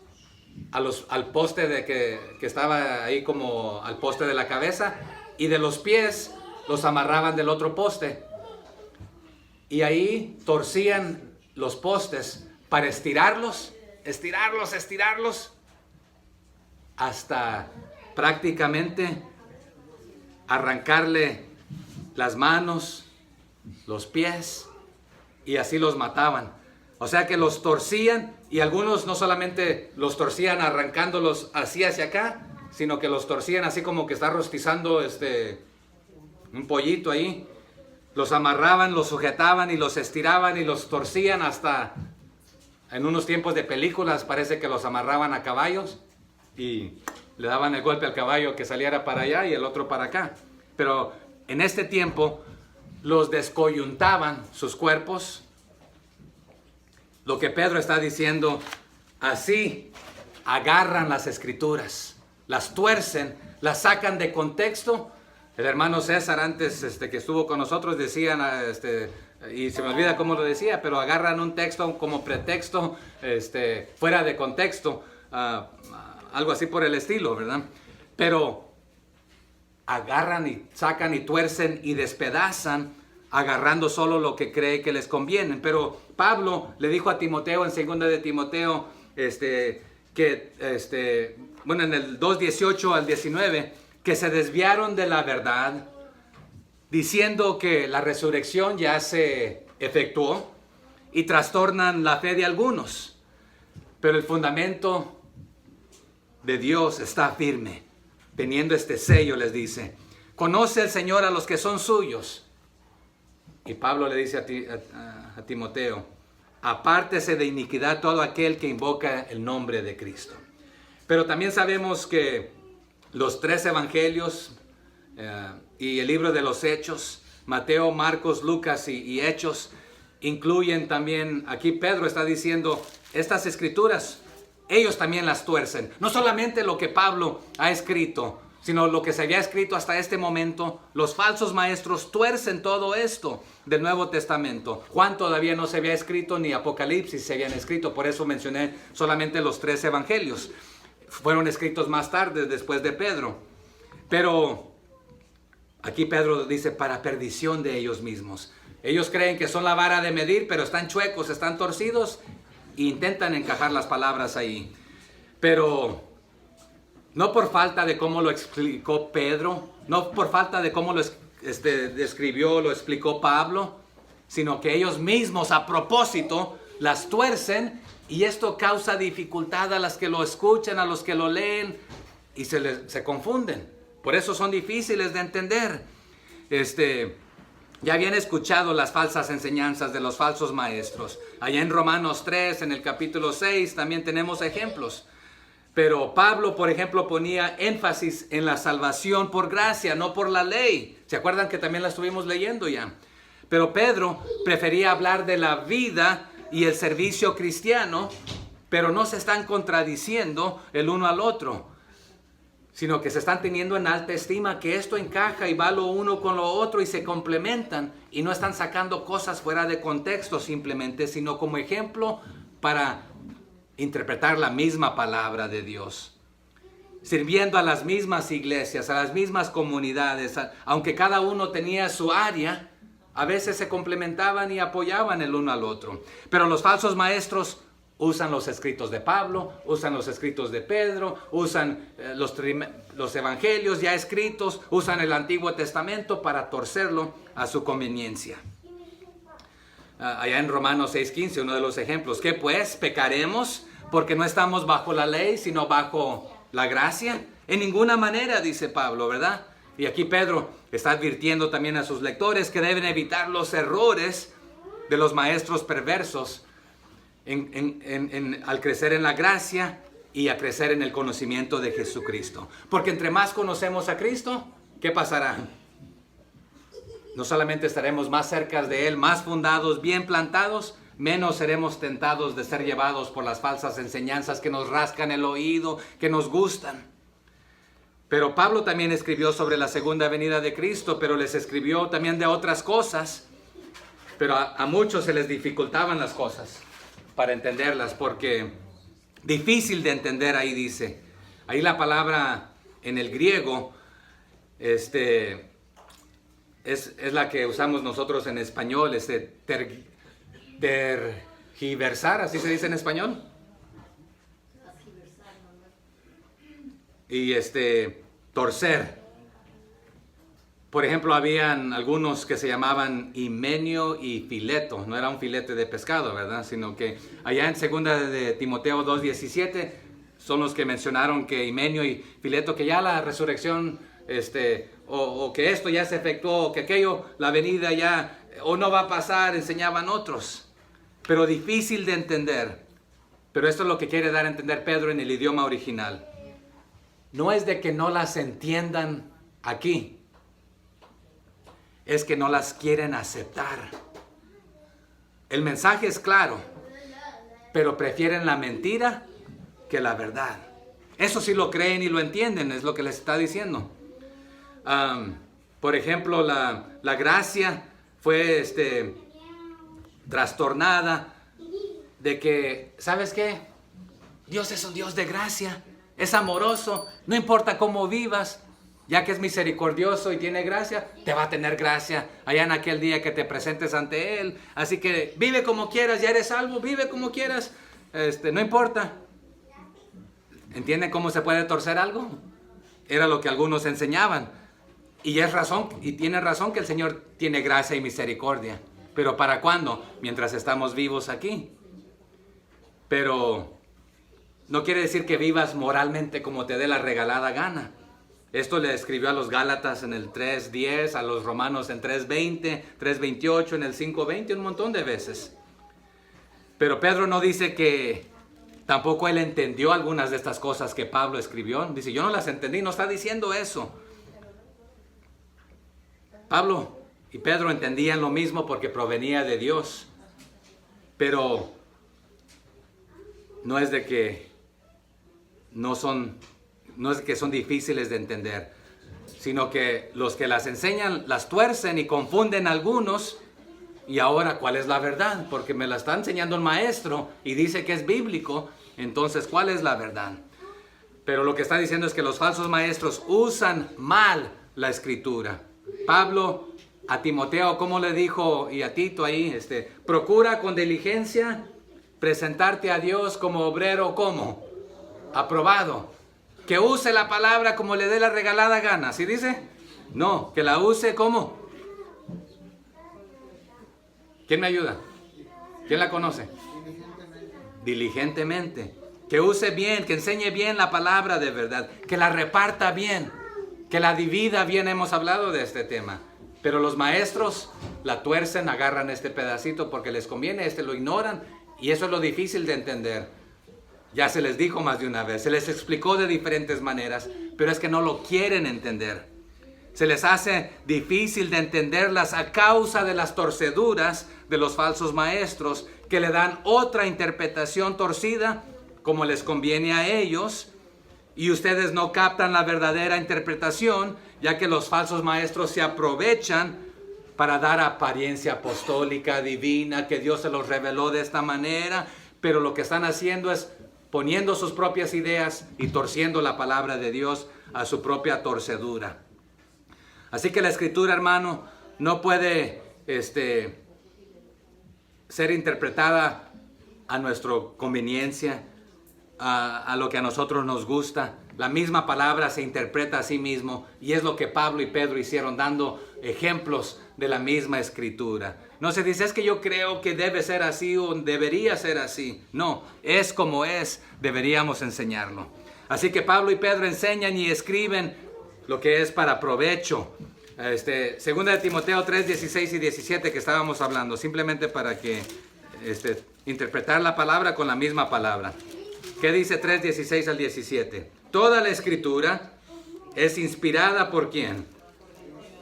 al poste que estaba ahí, como al poste de la cabeza, y de los pies los amarraban del otro poste. Y ahí torcían los postes para estirarlos, hasta prácticamente arrancarle las manos, los pies, y así los mataban. O sea que los torcían, y algunos no solamente los torcían arrancándolos así hacia acá, sino que los torcían así como que está rostizando un pollito ahí. Los amarraban, los sujetaban y los estiraban y los torcían hasta, en unos tiempos de películas, parece que los amarraban a caballos y le daban el golpe al caballo que saliera para allá y el otro para acá. Pero en este tiempo los descoyuntaban sus cuerpos. Lo que Pedro está diciendo, así agarran las escrituras, las tuercen, las sacan de contexto. El hermano César antes que estuvo con nosotros decían, y se me olvida cómo lo decía, pero agarran un texto como pretexto, fuera de contexto, algo así por el estilo, ¿verdad? Pero agarran y sacan y tuercen y despedazan, agarrando solo lo que cree que les conviene. Pero Pablo le dijo a Timoteo en 2 de Timoteo, en el 2:18 al 19, que se desviaron de la verdad, diciendo que la resurrección ya se efectuó y trastornan la fe de algunos. Pero el fundamento de Dios está firme, teniendo este sello, les dice: conoce el Señor a los que son suyos. Y Pablo le dice a Timoteo: apártese de iniquidad todo aquel que invoca el nombre de Cristo. Pero también sabemos que los 3 evangelios y el libro de los Hechos, Mateo, Marcos, Lucas y Hechos, incluyen también, aquí Pedro está diciendo, estas escrituras, ellos también las tuercen. No solamente lo que Pablo ha escrito, sino lo que se había escrito hasta este momento. Los falsos maestros tuercen todo esto del Nuevo Testamento. Juan todavía no se había escrito, ni Apocalipsis se habían escrito. Por eso mencioné solamente los 3 evangelios. Fueron escritos más tarde, después de Pedro. Pero aquí Pedro dice: para perdición de ellos mismos. Ellos creen que son la vara de medir, pero están chuecos, están torcidos e intentan encajar las palabras ahí. Pero no por falta de cómo lo explicó Pedro, no por falta de cómo lo describió, lo explicó Pablo, sino que ellos mismos a propósito las tuercen, y esto causa dificultad a las que lo escuchan, a los que lo leen, y se confunden. Por eso son difíciles de entender. Ya habían escuchado las falsas enseñanzas de los falsos maestros. Allá en Romanos 3, en el capítulo 6, también tenemos ejemplos. Pero Pablo, por ejemplo, ponía énfasis en la salvación por gracia, no por la ley. ¿Se acuerdan que también la estuvimos leyendo ya? Pero Pedro prefería hablar de la vida y el servicio cristiano, pero no se están contradiciendo el uno al otro, sino que se están teniendo en alta estima, que esto encaja y va lo uno con lo otro y se complementan, y no están sacando cosas fuera de contexto simplemente, sino como ejemplo para interpretar la misma palabra de Dios, sirviendo a las mismas iglesias, a las mismas comunidades, aunque cada uno tenía su área. A veces se complementaban y apoyaban el uno al otro. Pero los falsos maestros usan los escritos de Pablo, usan los escritos de Pedro, usan los evangelios ya escritos, usan el Antiguo Testamento para torcerlo a su conveniencia. Allá en Romanos 6:15, uno de los ejemplos. ¿Qué pues? ¿Pecaremos porque no estamos bajo la ley, sino bajo la gracia? En ninguna manera, dice Pablo, ¿verdad? Y aquí Pedro está advirtiendo también a sus lectores que deben evitar los errores de los maestros perversos al crecer en la gracia y a crecer en el conocimiento de Jesucristo. Porque entre más conocemos a Cristo, ¿qué pasará? No solamente estaremos más cerca de Él, más fundados, bien plantados, menos seremos tentados de ser llevados por las falsas enseñanzas que nos rascan el oído, que nos gustan. Pero Pablo también escribió sobre la segunda venida de Cristo, pero les escribió también de otras cosas. Pero a muchos se les dificultaban las cosas para entenderlas, porque difícil de entender, ahí dice. Ahí la palabra en el griego es la que usamos nosotros en español, tergiversar, así se dice en español. Y torcer. Por ejemplo, habían algunos que se llamaban himenio y fileto. No era un filete de pescado, ¿verdad? Sino que allá en 2 de Timoteo 2:17 son los que mencionaron que himenio y fileto, que ya la resurrección, o que esto ya se efectuó, o que aquello, la venida ya, o no va a pasar, enseñaban otros. Pero difícil de entender. Pero esto es lo que quiere dar a entender Pedro en el idioma original. No es de que no las entiendan aquí, es que no las quieren aceptar. El mensaje es claro. pero prefieren la mentira que la verdad. Eso sí lo creen y lo entienden, es lo que les está diciendo. Por ejemplo, la gracia fue trastornada de que, ¿sabes qué? Dios es un Dios de gracia, es amoroso, no importa cómo vivas, ya que es misericordioso y tiene gracia, te va a tener gracia allá en aquel día que te presentes ante Él. Así que vive como quieras, ya eres salvo, vive como quieras, no importa. ¿Entienden cómo se puede torcer algo? Era lo que algunos enseñaban. Y es razón, y tiene razón que el Señor tiene gracia y misericordia. ¿Pero para cuándo? Mientras estamos vivos aquí. Pero no quiere decir que vivas moralmente como te dé la regalada gana. Esto le escribió a los Gálatas en el 3:10, a los Romanos en 3:20, 3:28, en el 5:20, un montón de veces. Pero Pedro no dice que tampoco él entendió algunas de estas cosas que Pablo escribió. Dice, yo no las entendí, no está diciendo eso. Pablo y Pedro entendían lo mismo porque provenía de Dios. Pero no es de que no es que son difíciles de entender, sino que los que las enseñan las tuercen y confunden a algunos. Y ahora, ¿cuál es la verdad? Porque me la está enseñando el maestro y dice que es bíblico. Entonces, ¿cuál es la verdad? Pero lo que está diciendo es que los falsos maestros usan mal la escritura. Pablo a Timoteo, ¿cómo le dijo? Y a Tito ahí, procura con diligencia presentarte a Dios como obrero, ¿cómo? Aprobado. Que use la palabra como le dé la regalada gana. ¿Sí dice? No, que la use ¿cómo? ¿Quién me ayuda? ¿Quién la conoce? Diligentemente. Que use bien, que enseñe bien la palabra de verdad. Que la reparta bien. Que la divida bien. Hemos hablado de este tema. Pero los maestros la tuercen, agarran este pedacito porque les conviene, lo ignoran. Y eso es lo difícil de entender. Ya se les dijo más de una vez, se les explicó de diferentes maneras, pero es que no lo quieren entender. Se les hace difícil de entenderlas a causa de las torceduras de los falsos maestros que le dan otra interpretación torcida como les conviene a ellos, y ustedes no captan la verdadera interpretación, ya que los falsos maestros se aprovechan para dar apariencia apostólica, divina, que Dios se los reveló de esta manera, pero lo que están haciendo es poniendo sus propias ideas y torciendo la palabra de Dios a su propia torcedura. Así que la escritura, hermano, no puede ser interpretada a nuestra conveniencia, a lo que a nosotros nos gusta. La misma palabra se interpreta a sí mismo, y es lo que Pablo y Pedro hicieron, dando ejemplos de la misma escritura. No se dice, es que yo creo que debe ser así o debería ser así. No, es como es, deberíamos enseñarlo. Así que Pablo y Pedro enseñan y escriben lo que es para provecho. Segunda de Timoteo 3, 16 y 17 que estábamos hablando, simplemente para que interpretar la palabra con la misma palabra. ¿Qué dice 3, 16 al 17? Toda la escritura es inspirada por ¿quién?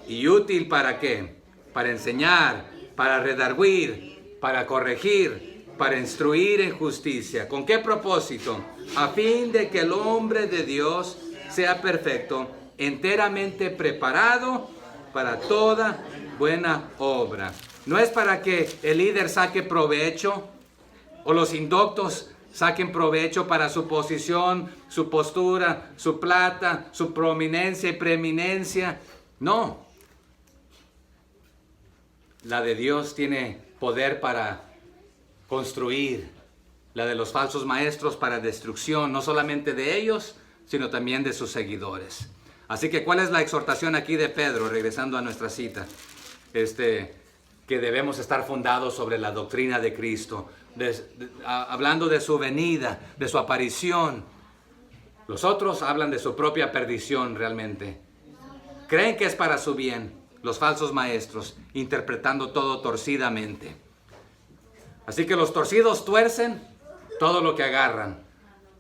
¿Y útil para qué? Para enseñar, para redarguir, para corregir, para instruir en justicia. ¿Con qué propósito? A fin de que el hombre de Dios sea perfecto, enteramente preparado para toda buena obra. No es para que el líder saque provecho o los indoctos saquen provecho para su posición, su postura, su plata, su prominencia y preeminencia. No. La de Dios tiene poder para construir. La de los falsos maestros para destrucción, no solamente de ellos, sino también de sus seguidores. Así que, ¿cuál es la exhortación aquí de Pedro? Regresando a nuestra cita. Que debemos estar fundados sobre la doctrina de Cristo. Hablando de su venida, de su aparición. Los otros hablan de su propia perdición realmente. Creen que es para su bien, los falsos maestros, interpretando todo torcidamente. Así que los torcidos tuercen todo lo que agarran,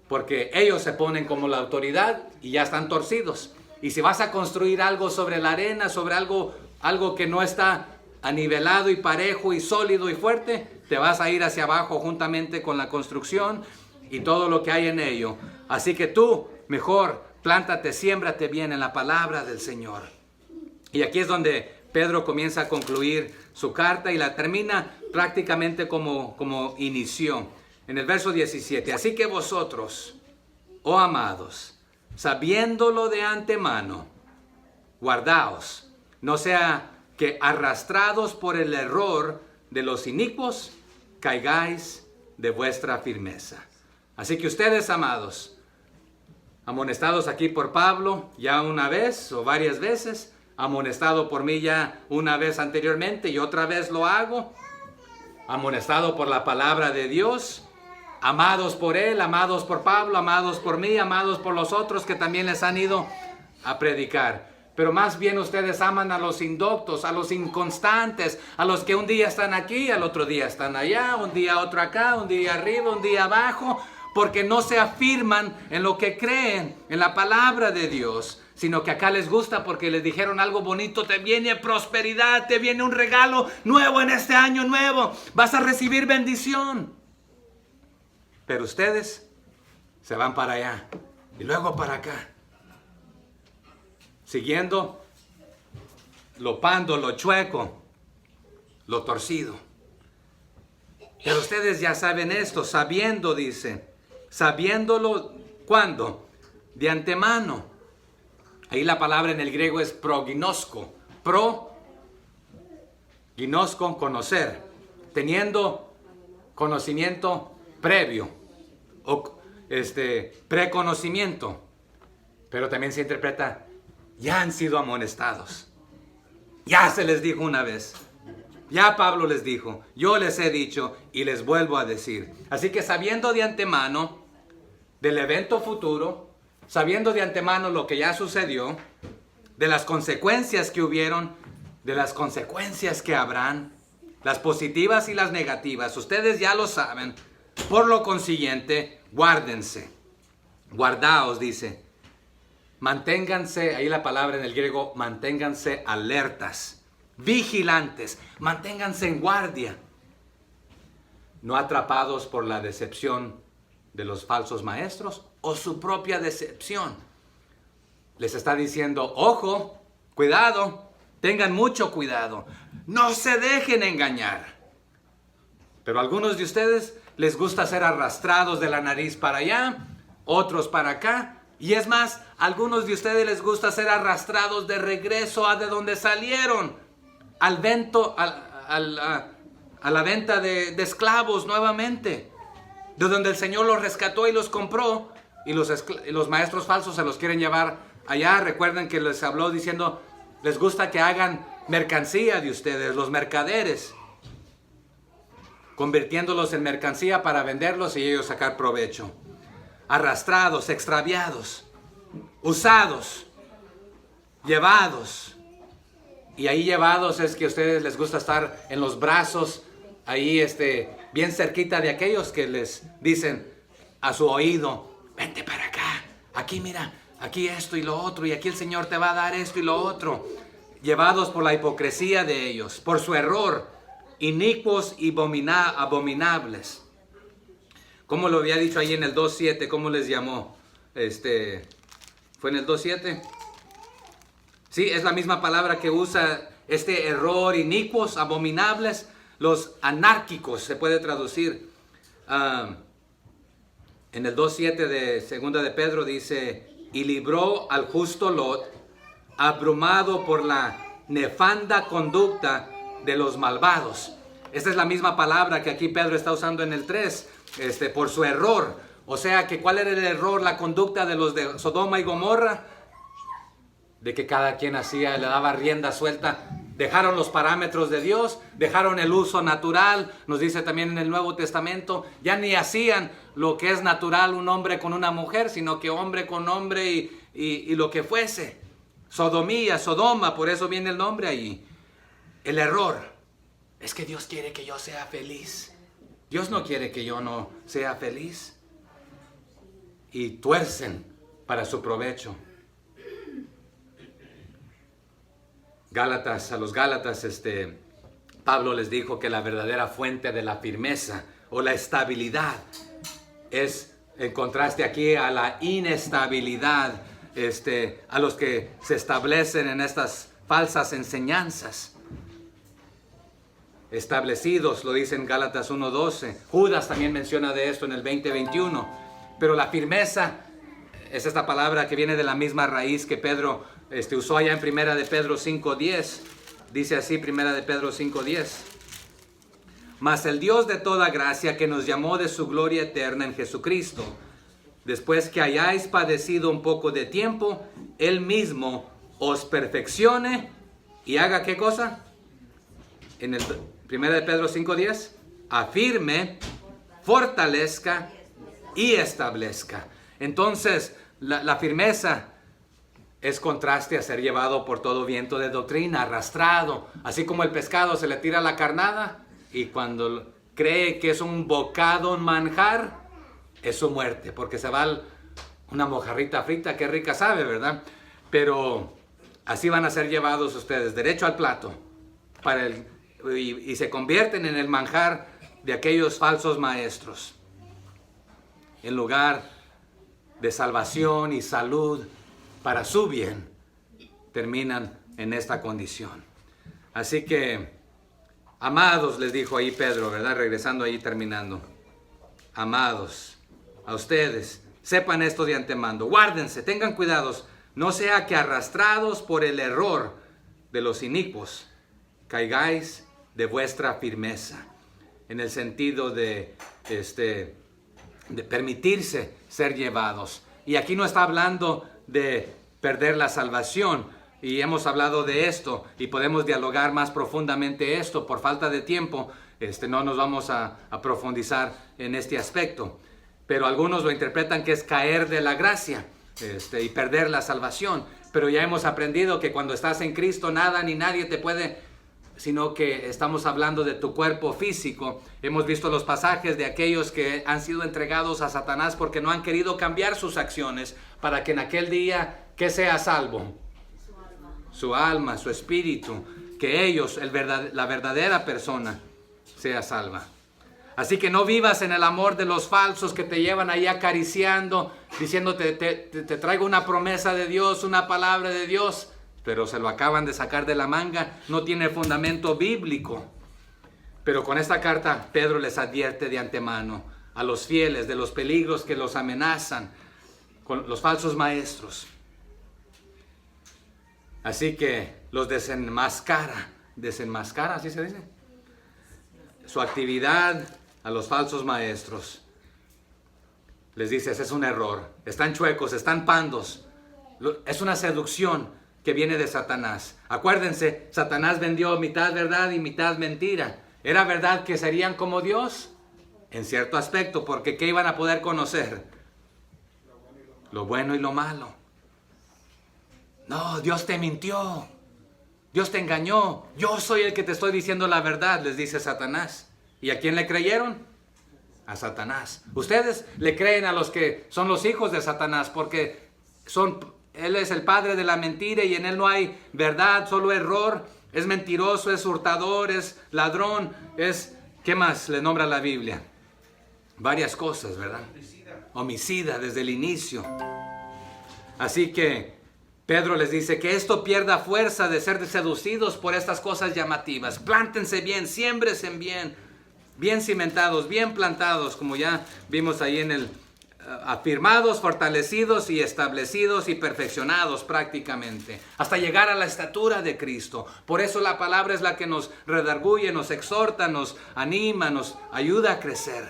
porque ellos se ponen como la autoridad y ya están torcidos. Y si vas a construir algo sobre la arena, sobre algo que no está anivelado y parejo y sólido y fuerte, te vas a ir hacia abajo juntamente con la construcción y todo lo que hay en ello. Así que tú, mejor, plántate, siémbrate bien en la palabra del Señor. Y aquí es donde Pedro comienza a concluir su carta y la termina prácticamente como inició. En el verso 17, así que vosotros, oh amados, sabiéndolo de antemano, guardaos, no sea que arrastrados por el error de los inicuos, caigáis de vuestra firmeza. Así que ustedes, amados, amonestados aquí por Pablo ya una vez o varias veces, amonestado por mí ya una vez anteriormente y otra vez lo hago, amonestado por la palabra de Dios, amados por Él, amados por Pablo, amados por mí, amados por los otros que también les han ido a predicar. Pero más bien ustedes aman a los indoctos, a los inconstantes, a los que un día están aquí, al otro día están allá, un día otro acá, un día arriba, un día abajo, porque no se afirman en lo que creen, en la palabra de Dios, sino que acá les gusta porque les dijeron algo bonito, te viene prosperidad, te viene un regalo nuevo en este año nuevo, vas a recibir bendición. Pero ustedes se van para allá y luego para acá, siguiendo lo pando, lo chueco, lo torcido. Pero ustedes ya saben esto, sabiendo, dice, sabiéndolo, ¿cuándo? De antemano. Ahí la palabra en el griego es proginosko. Ginosko, conocer. Teniendo conocimiento previo o preconocimiento. Pero también se interpreta, ya han sido amonestados. Ya se les dijo una vez. Ya Pablo les dijo, yo les he dicho y les vuelvo a decir. Así que sabiendo de antemano del evento futuro, sabiendo de antemano lo que ya sucedió, de las consecuencias que hubieron, de las consecuencias que habrán, las positivas y las negativas, ustedes ya lo saben. Por lo consiguiente, guárdense, guardaos, dice. Manténganse, ahí la palabra en el griego, manténganse alertas, vigilantes, manténganse en guardia, no atrapados por la decepción de los falsos maestros o su propia decepción. Les está diciendo, ojo, cuidado, tengan mucho cuidado, no se dejen engañar. Pero a algunos de ustedes les gusta ser arrastrados de la nariz para allá, otros para acá. Y es más, a algunos de ustedes les gusta ser arrastrados de regreso a de donde salieron, a la venta de esclavos nuevamente, de donde el Señor los rescató y los compró, y los maestros falsos se los quieren llevar allá. Recuerden que les habló diciendo, les gusta que hagan mercancía de ustedes, los mercaderes, convirtiéndolos en mercancía para venderlos y ellos sacar provecho. Arrastrados, extraviados, usados, llevados. Y ahí llevados es que a ustedes les gusta estar en los brazos, ahí bien cerquita de aquellos que les dicen a su oído, vente para acá, aquí mira, aquí esto y lo otro, y aquí el Señor te va a dar esto y lo otro. Llevados por la hipocresía de ellos, por su error, inicuos y abominables. ¿Cómo lo había dicho ahí en el 2.7? ¿Cómo les llamó? ¿Fue en el 2.7? Sí, es la misma palabra que usa este error, inicuos, abominables, los anárquicos, se puede traducir. En el 2.7 de segunda de Pedro dice, y libró al justo Lot, abrumado por la nefanda conducta de los malvados. Esta es la misma palabra que aquí Pedro está usando en el 3, por su error. O sea, que ¿cuál era el error? La conducta de los de Sodoma y Gomorra, de que cada quien le daba rienda suelta. Dejaron los parámetros de Dios, dejaron el uso natural, nos dice también en el Nuevo Testamento, ya ni hacían lo que es natural un hombre con una mujer, sino que hombre con hombre y lo que fuese. Sodomía, Sodoma, por eso viene el nombre ahí. El error es que Dios quiere que yo sea feliz. Dios no quiere que yo no sea feliz. Y tuercen para su provecho. A los Gálatas, Pablo les dijo que la verdadera fuente de la firmeza o la estabilidad es, en contraste aquí a la inestabilidad, a los que se establecen en estas falsas enseñanzas. Establecidos, lo dice en Gálatas 1:12. Judas también menciona de esto en el 20:21. Pero la firmeza es esta palabra que viene de la misma raíz que Pedro usó allá en Primera de Pedro 5:10. Dice así, Primera de Pedro 5:10. Mas el Dios de toda gracia, que nos llamó de su gloria eterna en Jesucristo, después que hayáis padecido un poco de tiempo, Él mismo os perfeccione y haga ¿qué cosa? En el Primera de Pedro 5:10, afirme, fortalezca y establezca. Entonces, la firmeza es contraste a ser llevado por todo viento de doctrina, arrastrado. Así como el pescado se le tira la carnada y cuando cree que es un bocado, un manjar, es su muerte, porque se va una mojarrita frita, qué rica sabe, ¿verdad? Pero así van a ser llevados ustedes, derecho al plato, y se convierten en el manjar de aquellos falsos maestros. En lugar de salvación y salud para su bien, terminan en esta condición. Así que, amados, les dijo ahí Pedro, ¿verdad? Regresando ahí, terminando. Amados, a ustedes, sepan esto de antemano, guárdense, tengan cuidados, no sea que arrastrados por el error de los inicuos, caigáis de vuestra firmeza, en el sentido de permitirse ser llevados. Y aquí no está hablando de perder la salvación, y hemos hablado de esto, y podemos dialogar más profundamente esto. Por falta de tiempo, no nos vamos a profundizar en este aspecto. Pero algunos lo interpretan que es caer de la gracia, y perder la salvación. Pero ya hemos aprendido que cuando estás en Cristo, nada ni nadie te puede, sino que estamos hablando de tu cuerpo físico. Hemos visto los pasajes de aquellos que han sido entregados a Satanás porque no han querido cambiar sus acciones para que en aquel día, ¿qué sea salvo? Su alma, su espíritu, que ellos, la verdadera persona, sea salva. Así que no vivas en el amor de los falsos que te llevan ahí acariciando, diciéndote, te traigo una promesa de Dios, una palabra de Dios, pero se lo acaban de sacar de la manga, no tiene fundamento bíblico. Pero con esta carta Pedro les advierte de antemano a los fieles de los peligros que los amenazan con los falsos maestros. Así que los desenmascara, ¿así se dice? Su actividad a los falsos maestros. Les dice, ese es un error, están chuecos, están pandos, es una seducción que viene de Satanás. Acuérdense, Satanás vendió mitad verdad y mitad mentira. ¿Era verdad que serían como Dios? En cierto aspecto, porque ¿qué iban a poder conocer? Lo bueno y lo malo. No, Dios te mintió. Dios te engañó. Yo soy el que te estoy diciendo la verdad, les dice Satanás. ¿Y a quién le creyeron? A Satanás. Ustedes le creen a los que son los hijos de Satanás porque Él es el padre de la mentira y en Él no hay verdad, solo error. Es mentiroso, es hurtador, es ladrón, ¿qué más le nombra la Biblia? Varias cosas, ¿verdad? Homicida desde el inicio. Así que Pedro les dice que esto pierda fuerza de ser seducidos por estas cosas llamativas. Plántense bien, siémbrese bien, bien cimentados, bien plantados, como ya vimos ahí en el afirmados, fortalecidos y establecidos y perfeccionados prácticamente, hasta llegar a la estatura de Cristo. Por eso la palabra es la que nos redarguye, nos exhorta, nos anima, nos ayuda a crecer.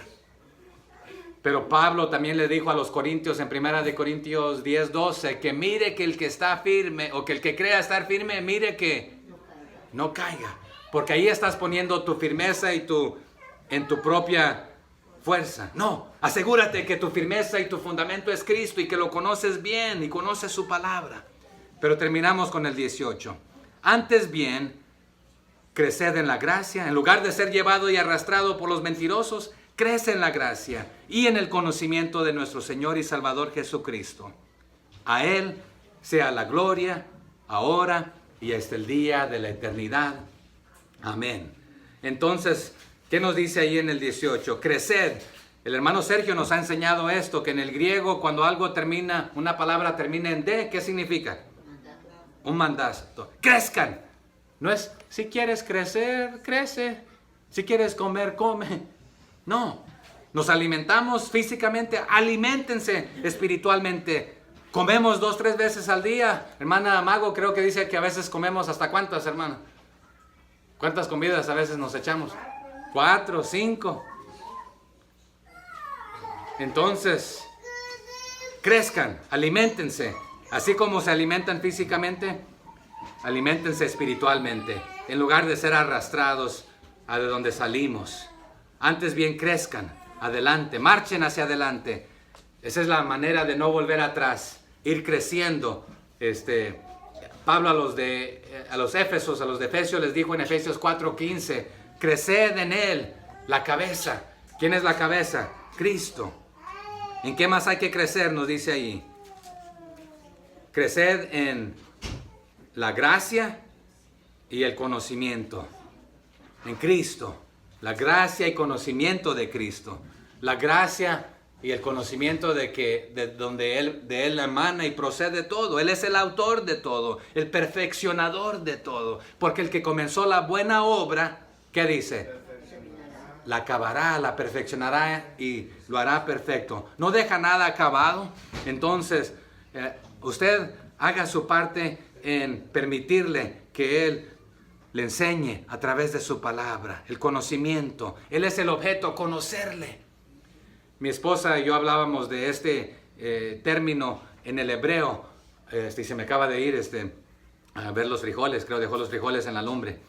Pero Pablo también le dijo a los corintios en 1 de Corintios 10:12 que mire que el que está firme o que el que crea estar firme, mire que no caiga, porque ahí estás poniendo tu firmeza en tu propia fuerza. No, asegúrate que tu firmeza y tu fundamento es Cristo y que lo conoces bien y conoces su palabra. Pero terminamos con el 18. Antes bien, creced en la gracia, en lugar de ser llevado y arrastrado por los mentirosos, crece en la gracia y en el conocimiento de nuestro Señor y Salvador Jesucristo. A Él sea la gloria, ahora y hasta el día de la eternidad. Amén. Entonces, ¿qué nos dice ahí en el 18? Creced. El hermano Sergio nos ha enseñado esto, que en el griego cuando algo termina, una palabra termina en de, ¿qué significa? Un mandato. Crezcan. No es, si quieres crecer, crece. Si quieres comer, come. No. Nos alimentamos físicamente, aliméntense espiritualmente. Comemos 2, 3 veces al día. Hermana Mago creo que dice que a veces comemos hasta ¿cuántas, hermana? ¿Cuántas comidas a veces nos echamos? 4, 5. Entonces, crezcan, aliméntense. Así como se alimentan físicamente, aliméntense espiritualmente. En lugar de ser arrastrados a de donde salimos. Antes bien crezcan, adelante, marchen hacia adelante. Esa es la manera de no volver atrás, ir creciendo. Pablo a los de Efesios les dijo en Efesios 4:15, creced en él, la cabeza. ¿Quién es la cabeza? Cristo. ¿En qué más hay que crecer? Nos dice ahí. Creced en la gracia y el conocimiento. En Cristo. La gracia y conocimiento de Cristo. La gracia y el conocimiento de donde de Él emana y procede todo. Él es el autor de todo, el perfeccionador de todo. Porque el que comenzó la buena obra, ¿qué dice? La acabará, la perfeccionará y lo hará perfecto. No deja nada acabado. Entonces, usted haga su parte en permitirle que Él le enseñe a través de su palabra, el conocimiento. Él es el objeto, conocerle. Mi esposa y yo hablábamos de este término en el hebreo. Y se me acaba de ir a ver los frijoles, creo dejó los frijoles en la lumbre.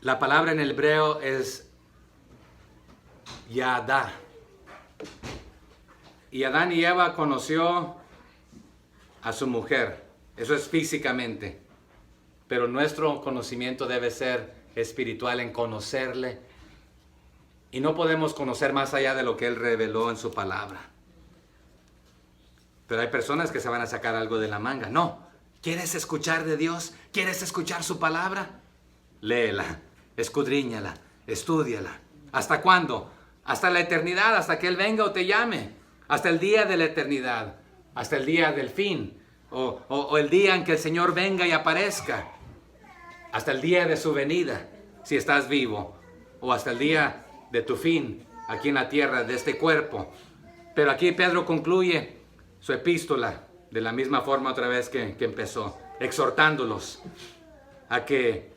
La palabra en el hebreo es Yadá. Y Adán y Eva conoció a su mujer. Eso es físicamente. Pero nuestro conocimiento debe ser espiritual en conocerle. Y no podemos conocer más allá de lo que Él reveló en su palabra. Pero hay personas que se van a sacar algo de la manga. No. ¿Quieres escuchar de Dios? ¿Quieres escuchar su palabra? Léela, escudriñala, estúdiala. ¿Hasta cuándo? Hasta la eternidad, hasta que Él venga o te llame. Hasta el día de la eternidad. Hasta el día del fin. O el día en que el Señor venga y aparezca. Hasta el día de su venida, si estás vivo. O hasta el día de tu fin, aquí en la tierra, de este cuerpo. Pero aquí Pedro concluye su epístola de la misma forma otra vez que empezó, exhortándolos a que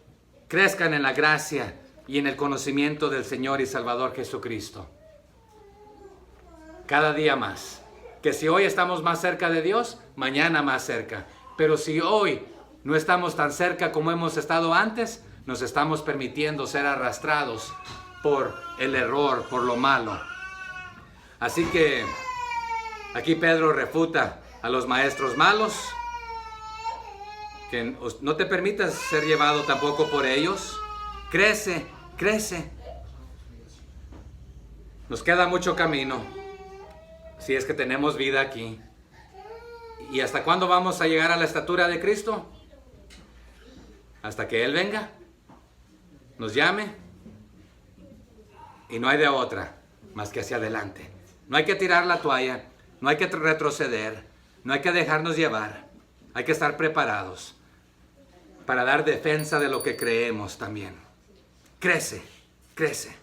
crezcan en la gracia y en el conocimiento del Señor y Salvador Jesucristo. Cada día más. Que si hoy estamos más cerca de Dios, mañana más cerca. Pero si hoy no estamos tan cerca como hemos estado antes, nos estamos permitiendo ser arrastrados por el error, por lo malo. Así que aquí Pedro refuta a los maestros malos, que no te permitas ser llevado tampoco por ellos. Crece, crece. Nos queda mucho camino, si es que tenemos vida aquí. ¿Y hasta cuándo vamos a llegar a la estatura de Cristo? Hasta que Él venga, nos llame, y no hay de otra más que hacia adelante. No hay que tirar la toalla, no hay que retroceder, no hay que dejarnos llevar. Hay que estar preparados para dar defensa de lo que creemos también. Crece, crece.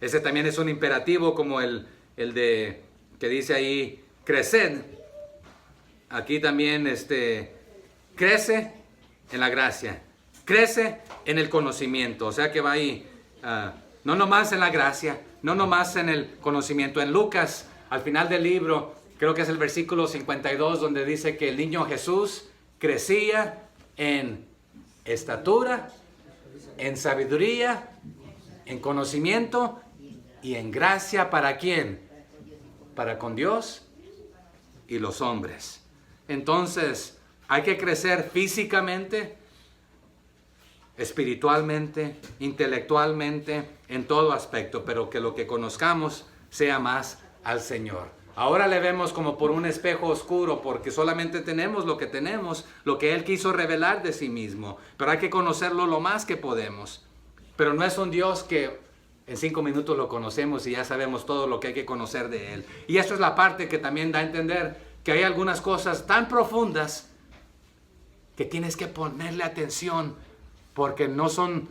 Ese también es un imperativo como el de que dice ahí, creced. Aquí también crece en la gracia, crece en el conocimiento. O sea que va ahí, no nomás en la gracia, no nomás en el conocimiento. En Lucas, al final del libro, creo que es el versículo 52, donde dice que el niño Jesús crecía en estatura, en sabiduría, en conocimiento y en gracia. ¿Para quién? Para con Dios y los hombres. Entonces, hay que crecer físicamente, espiritualmente, intelectualmente, en todo aspecto, pero que lo que conozcamos sea más al Señor. Ahora le vemos como por un espejo oscuro porque solamente tenemos lo que tenemos, lo que Él quiso revelar de sí mismo. Pero hay que conocerlo lo más que podemos. Pero no es un Dios que en 5 minutos lo conocemos y ya sabemos todo lo que hay que conocer de Él. Y esto es la parte que también da a entender que hay algunas cosas tan profundas que tienes que ponerle atención porque no son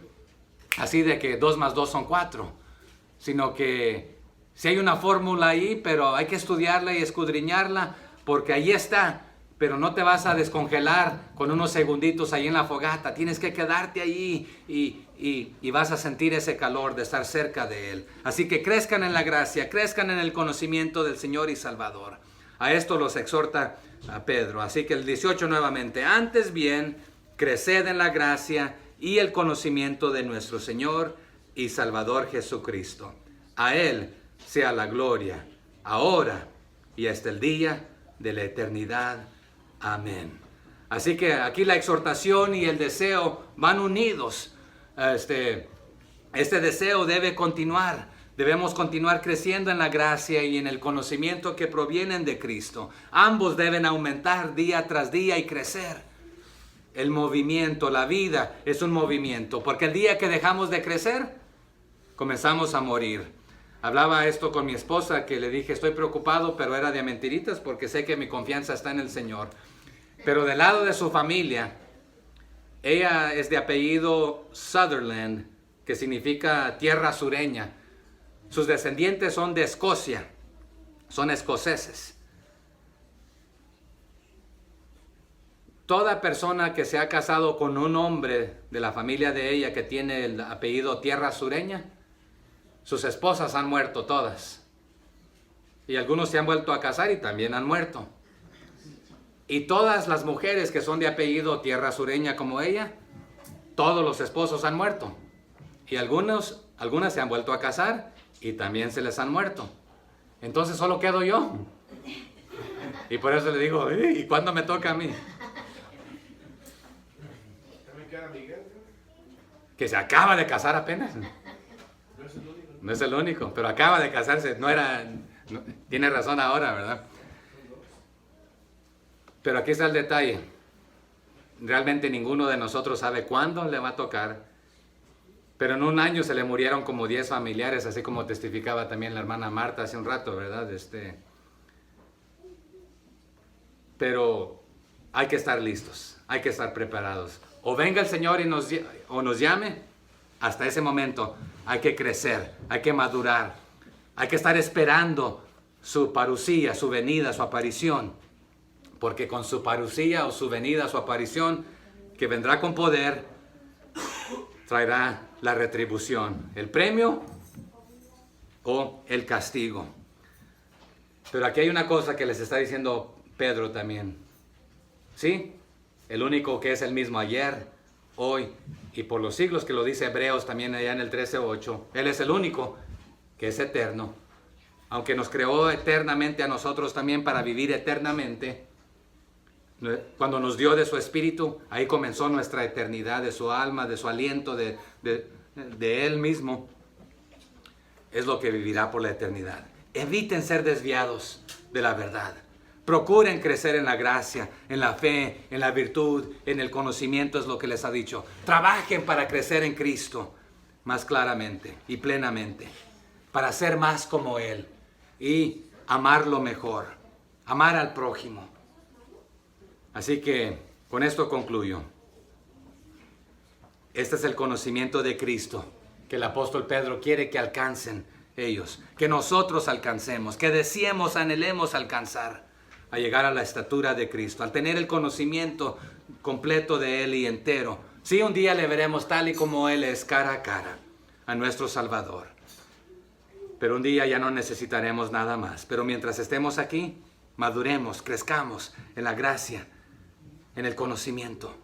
así de que 2 más 2 son 4, sino que si hay una fórmula ahí, pero hay que estudiarla y escudriñarla porque ahí está. Pero no te vas a descongelar con unos segunditos ahí en la fogata. Tienes que quedarte ahí y vas a sentir ese calor de estar cerca de Él. Así que crezcan en la gracia, crezcan en el conocimiento del Señor y Salvador. A esto los exhorta a Pedro. Así que el 18 nuevamente. Antes bien, creced en la gracia y el conocimiento de nuestro Señor y Salvador Jesucristo. A Él sea la gloria, ahora y hasta el día de la eternidad. Amén. Así que aquí la exhortación y el deseo van unidos. Este deseo debe continuar. Debemos continuar creciendo en la gracia y en el conocimiento que provienen de Cristo. Ambos deben aumentar día tras día y crecer. El movimiento, la vida es un movimiento, porque el día que dejamos de crecer, comenzamos a morir. Hablaba esto con mi esposa, que le dije, estoy preocupado, pero era de mentiritas, porque sé que mi confianza está en el Señor. Pero del lado de su familia, ella es de apellido Sutherland, que significa tierra sureña. Sus descendientes son de Escocia, son escoceses. Toda persona que se ha casado con un hombre de la familia de ella que tiene el apellido tierra sureña, sus esposas han muerto todas. Y algunos se han vuelto a casar y también han muerto. Y todas las mujeres que son de apellido tierra sureña como ella, todos los esposos han muerto. Y algunas se han vuelto a casar y también se les han muerto. Entonces solo quedo yo. Y por eso le digo, ¿y cuándo me toca a mí? Que se acaba de casar apenas. No es el único, pero acaba de casarse. Tiene razón ahora, ¿verdad? Pero aquí está el detalle. Realmente ninguno de nosotros sabe cuándo le va a tocar. Pero en un año se le murieron como 10 familiares, así como testificaba también la hermana Marta hace un rato, ¿verdad? Pero hay que estar listos, hay que estar preparados. O venga el Señor y nos llame, hasta ese momento hay que crecer, hay que madurar, hay que estar esperando su parusía, su venida, su aparición. Porque con su parusía o su venida, su aparición, que vendrá con poder, traerá la retribución, el premio o el castigo. Pero aquí hay una cosa que les está diciendo Pedro también. ¿Sí? El único que es el mismo ayer, hoy y por los siglos, que lo dice Hebreos también allá en el 13:8. Él es el único que es eterno. Aunque nos creó eternamente a nosotros también para vivir eternamente, cuando nos dio de su espíritu, ahí comenzó nuestra eternidad, de su alma, de su aliento, de Él mismo. Es lo que vivirá por la eternidad. Eviten ser desviados de la verdad. Procuren crecer en la gracia, en la fe, en la virtud, en el conocimiento, es lo que les ha dicho. Trabajen para crecer en Cristo más claramente y plenamente, para ser más como Él y amarlo mejor, amar al prójimo. Así que con esto concluyo. Este es el conocimiento de Cristo que el apóstol Pedro quiere que alcancen ellos, que nosotros alcancemos, que deseemos, anhelemos alcanzar, a llegar a la estatura de Cristo, al tener el conocimiento completo de Él y entero. Sí, un día le veremos tal y como Él es, cara a cara, a nuestro Salvador. Pero un día ya no necesitaremos nada más. Pero mientras estemos aquí, maduremos, crezcamos en la gracia, en el conocimiento,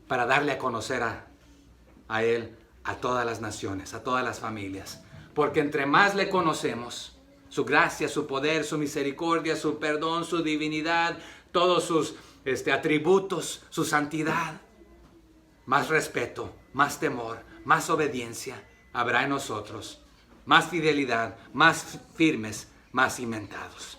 para darle a conocer a Él, a todas las naciones, a todas las familias. Porque entre más le conocemos, su gracia, su poder, su misericordia, su perdón, su divinidad, todos sus atributos, su santidad, más respeto, más temor, más obediencia habrá en nosotros, más fidelidad, más firmes, más cimentados.